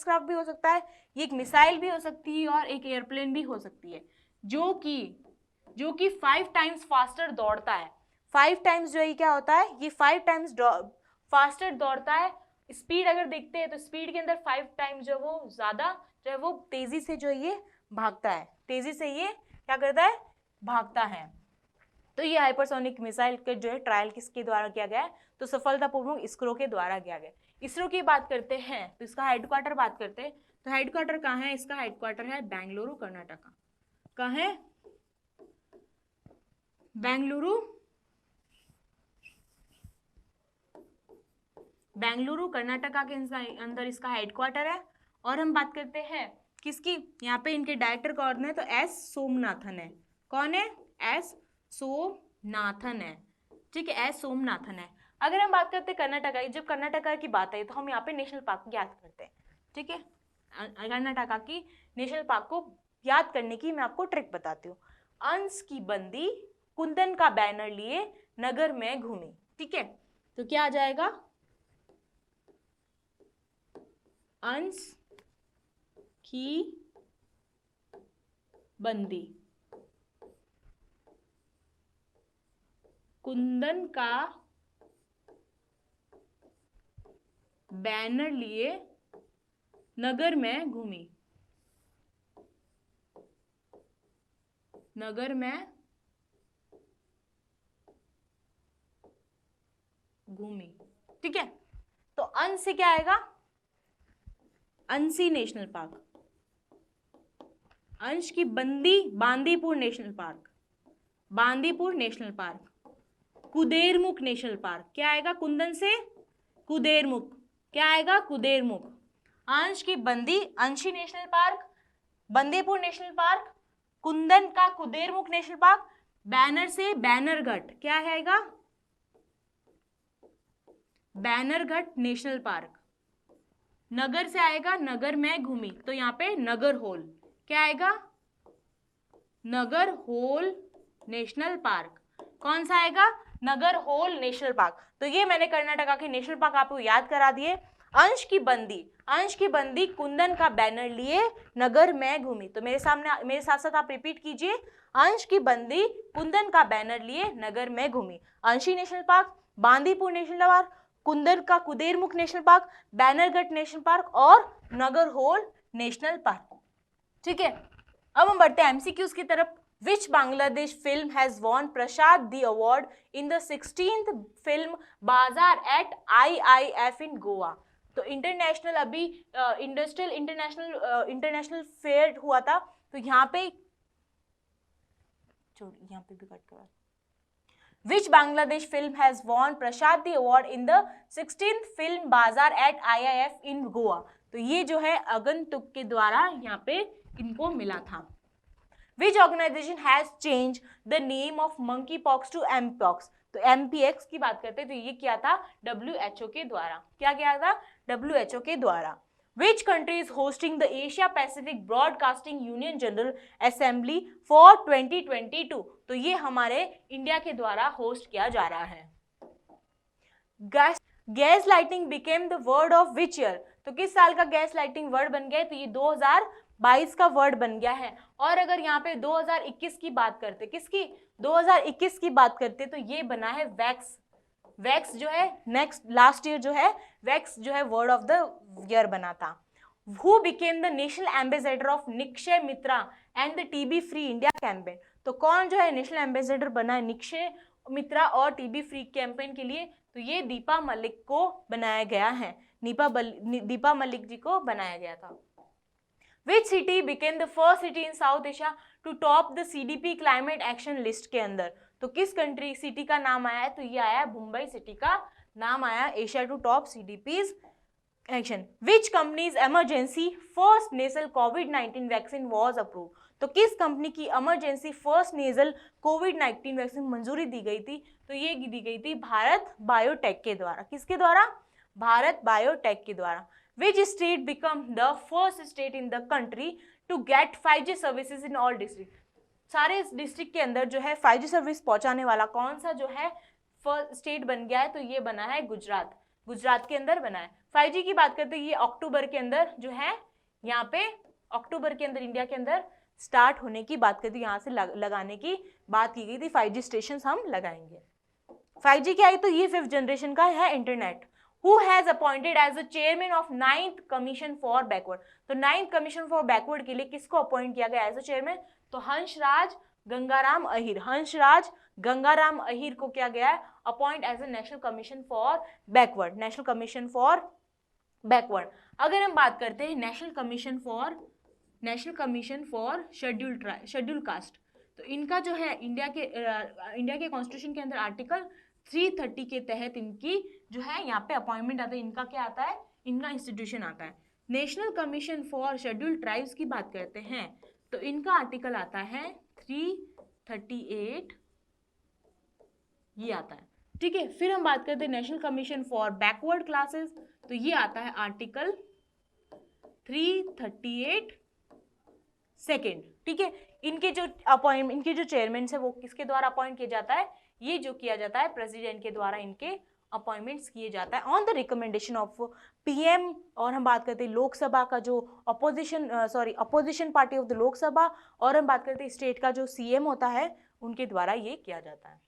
क्राफ्ट भी हो सकता है, ये एक मिसाइल भी हो सकती है और एक एयरप्लेन भी हो सकती है, जो कि 5 टाइम्स फास्टर दौड़ता है। 5 टाइम्स जो है क्या होता है, ये 5 टाइम्स फास्टर दौड़ता है। स्पीड अगर देखते हैं तो स्पीड के अंदर 5 टाइम्स जो वो ज्यादा जो है वो तेजी से जो ये भागता है, तेजी से ये क्या करता है, भागता है। तो ये हाइपरसोनिक मिसाइल के जो है ट्रायल किसके द्वारा किया गया है, तो सफलतापूर्वक इसरो के द्वारा किया गया। इसरो की बात करते हैं तो इसका हेडक्वार्टर बात करते हैं, तो हेडक्वार्टर कहाँ है, इसका हेडक्वार्टर है बेंगलुरु कर्नाटका। कहाँ है, बेंगलुरु कर्नाटका के अंदर इसका हेडक्वार्टर है। और हम बात करते हैं किसकी, यहाँ पे इनके डायरेक्टर कौन है, तो एस सोमनाथन है। कौन है, एस सोमनाथन है। ठीक है, एस सोमनाथन है। अगर हम बात करते हैं कर्नाटका की, जब कर्नाटका की बात आई तो हम यहाँ पे नेशनल पार्क याद करते हैं। ठीक है, कर्नाटका की नेशनल पार्क को याद करने की मैं आपको ट्रिक बताती हूँ। अंश की बंदी कुंदन का बैनर लिए नगर में घूमी। ठीक है, तो क्या आ जाएगा, अंश की बंदी कुंदन का बैनर लिए नगर में घूमी, नगर में घूमी। ठीक है, तो अंश से क्या आएगा, अंशी नेशनल पार्क। अंश की बंदी Bandipur national park, Bandipur national park. Kudremukh national park, क्या आएगा, कुंदन से कुदेरमुख, क्या आएगा, कुदेरमुख। अंश की बंदी अंशी national park, Bandipur national park, कुंदन का कुदेरमुख नेशनल पार्क, बैनर से बैनरघट, क्या आएगा, बैनरघट नेशनल पार्क। नगर से आएगा नगर में घूमी, तो यहाँ पे नगर होल, क्या आएगा, नगर होल नेशनल पार्क। कौन सा आएगा, नगर होल नेशनल पार्क। तो ये मैंने कर्नाटका के नेशनल पार्क आपको याद करा दिए। अंश की बंदी कुंदन का बैनर लिए नगर में घूमी। तो मेरे साथ साथ आप रिपीट कीजिए, अंश की बंदी कुंदन का बैनर लिए नगर में घूमी। Anshi national park, Bandipur national park, कुंदन का Kudremukh national park, Bannerghatta national park और नगर होल नेशनल पार्क। ठीक है, अब हम बढ़ते हैं एमसीक्यूज की तरफ। Which Bangladesh film has won Prasad the award in the 16th film Bazaar at IIF in Goa? तो इंटरनेशनल अभी इंडस्ट्रियल इंटरनेशनल फेयर हुआ था, तो यहाँ पे भी कट करा। Which Bangladesh film has won Prasad the award in the 16th film Bazaar at IIF in Goa? तो ये जो है अगंतुक के द्वारा यहाँ पे इनको मिला था। Which organization has changed the name of monkeypox to mpox? तो mpox की बात करते हैं तो ये किया था WHO के द्वारा। क्या किया था, WHO के द्वारा। Which country is hosting the Asia Pacific Broadcasting Union General Assembly for 2022? तो ये हमारे इंडिया के द्वारा होस्ट किया जा रहा है। Gas lighting became the word of which year? तो किस साल का गैस लाइटिंग वर्ड बन गया है, तो ये 2022 का वर्ड बन गया है। और अगर यहाँ पे 2021 की बात करते, किसकी, 2021 की बात करते, तो ये बना है वैक्स। वैक्स जो है लास्ट ईयर जो है वैक्स जो है वर्ड ऑफ द ईयर बना था। Who became the national ambassador of Nikshay Mitra and the TB free India campaign? तो कौन जो है नेशनल एम्बेसडर बना है निक्षय मित्रा और टीबी फ्री कैंपेन के लिए? तो ये दीपा मलिक को बनाया गया है, दीपा मलिक जी को बनाया गया था। Which city became the first city in South Asia to top the CDP climate action list के अंदर? तो किस कंट्री सिटी का नाम आया है? तो ये आया मुंबई सिटी का नाम आया Asia to top CDP's action. Which company's emergency first nasal कोविड-19 वैक्सीन वॉज अप्रूव? तो किस कंपनी की इमरजेंसी फर्स्ट नेजल कोविड-19 वैक्सीन मंजूरी दी गई थी? तो ये दी गई थी भारत बायोटेक के द्वारा। किसके द्वारा? भारत बायोटेक के द्वारा। Which state become the first state in the country to get 5G services in all district? सारे डिस्ट्रिक्ट के अंदर जो है 5G सर्विस पहुंचाने वाला कौन सा जो है फर्स्ट स्टेट बन गया है? तो ये बना है गुजरात। गुजरात के अंदर बना है। 5G की बात करते हैं, ये अक्टूबर के अंदर जो है यहाँ पे अक्टूबर के अंदर इंडिया के अंदर स्टार्ट होने की बात करते, यहाँ से लगाने की बात की गई थी। 5G स्टेशन हम लगाएंगे। 5G क्या है? तो ये 5th जनरेशन का है internet. Who has appointed as the chairman of 9th Commission for Backward? तो 9th Commission for Backward के लिए किसको अपॉइंट किया गया एज अ चेयरमैन? तो हंसराज गंगाराम अहिर। हंसराज गंगाराम अहिर को क्या गया है? Appoint as a national commission for backward. National commission for backward. अगर हम बात करते हैं national commission for schedule caste, तो इनका जो है इंडिया के कॉन्स्टिट्यूशन के अंदर आर्टिकल 330 के तहत इनकी जो है यहाँ पे अपॉइंटमेंट आता है। इनका क्या आता है? इनका इंस्टीट्यूशन आता है। National commission for schedule tribes की बात करते हैं तो इनका आर्टिकल आता है 338, ये आता है। ठीक है, फिर हम बात करते हैं national commission for backward classes, तो ये आता है आर्टिकल 338 सेकेंड। ठीक है, इनके जो चेयरमैन है वो किसके द्वारा अपॉइंट किया जाता है? ये जो किया जाता है प्रेसिडेंट के द्वारा इनके अपॉइंटमेंट्स किए जाता है on the recommendation of PM। और हम बात करते हैं लोकसभा का जो opposition party of the Lok Sabha, और हम बात करते हैं स्टेट का जो CM होता है उनके द्वारा ये किया जाता है।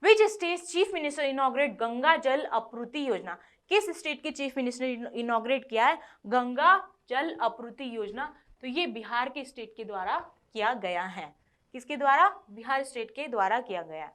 Which state chief minister inaugurate Ganga जल आपूर्ति योजना? किस स्टेट के चीफ मिनिस्टर इनॉग्रेट किया है गंगा जल आपूर्ति योजना? तो ये बिहार के स्टेट के द्वारा किया गया है। किसके द्वारा? बिहार स्टेट के द्वारा किया गया है।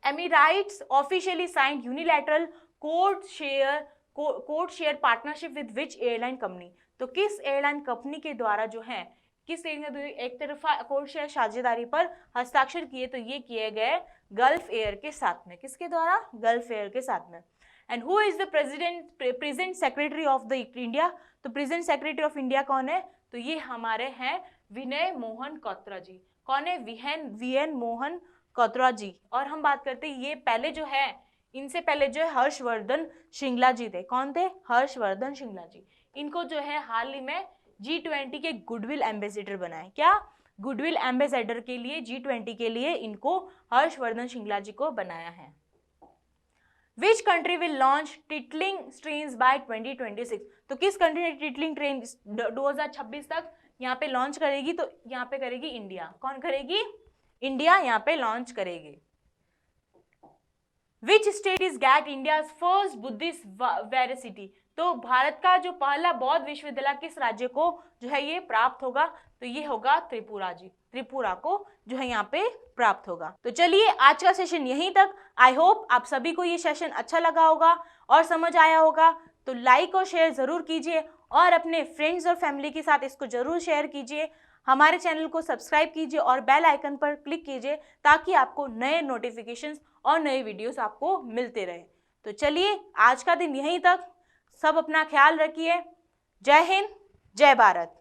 Emirates officially signed unilateral code share partnership with which airline company? तो किस एयरलाइन कंपनी के द्वारा जो है एक तरफा कोड शेयर साझेदारी पर हस्ताक्षर किए? तो ये किए गए गल्फ एयर के साथ में। किसके द्वारा? गल्फ एयर के साथ में। And who is the present secretary of the India? तो प्रेजेंट सेक्रेटरी ऑफ इंडिया कौन है? तो ये हमारे हैं विनय मोहन क्वात्रा जी। कौन है? VN मोहन क्वात्रा जी। और हम बात करते हैं ये पहले जो है, इनसे पहले जो है हर्षवर्धन श्रृंगला जी थे। कौन थे? हर्षवर्धन श्रृंगला जी। इनको जो है हाल ही में G20 के गुडविल एम्बेसडर बनाए। क्या? गुडविल एम्बेसडर के लिए G20 के लिए इनको हर्षवर्धन श्रृंगला जी को बनाया है। Which country will launch tilting trains by 2026? तो किस कंट्री ने टिटलिंग ट्रेन 2026 तक यहाँ पे लॉन्च करेगी? तो यहाँ पे करेगी इंडिया। कौन करेगी? इंडिया यहाँ पे लॉन्च करेगी। Which state is get India first Buddhist university? तो भारत का जो पहला बौद्ध विश्वविद्यालय किस राज्य को जो है ये प्राप्त होगा? तो ये होगा त्रिपुरा जी। त्रिपुरा को जो है यहाँ पे प्राप्त होगा। तो चलिए आज का सेशन यहीं तक। आई होप आप सभी को ये सेशन अच्छा लगा होगा और समझ आया होगा। तो लाइक और शेयर जरूर कीजिए और अपने फ्रेंड्स और फैमिली के साथ इसको जरूर शेयर कीजिए। हमारे चैनल को सब्सक्राइब कीजिए और बेल आइकन पर क्लिक कीजिए ताकि आपको नए नोटिफिकेशंस और नए वीडियोस आपको मिलते रहे। तो चलिए आज का दिन यहीं तक। सब अपना ख्याल रखिए। जय हिंद, जय भारत।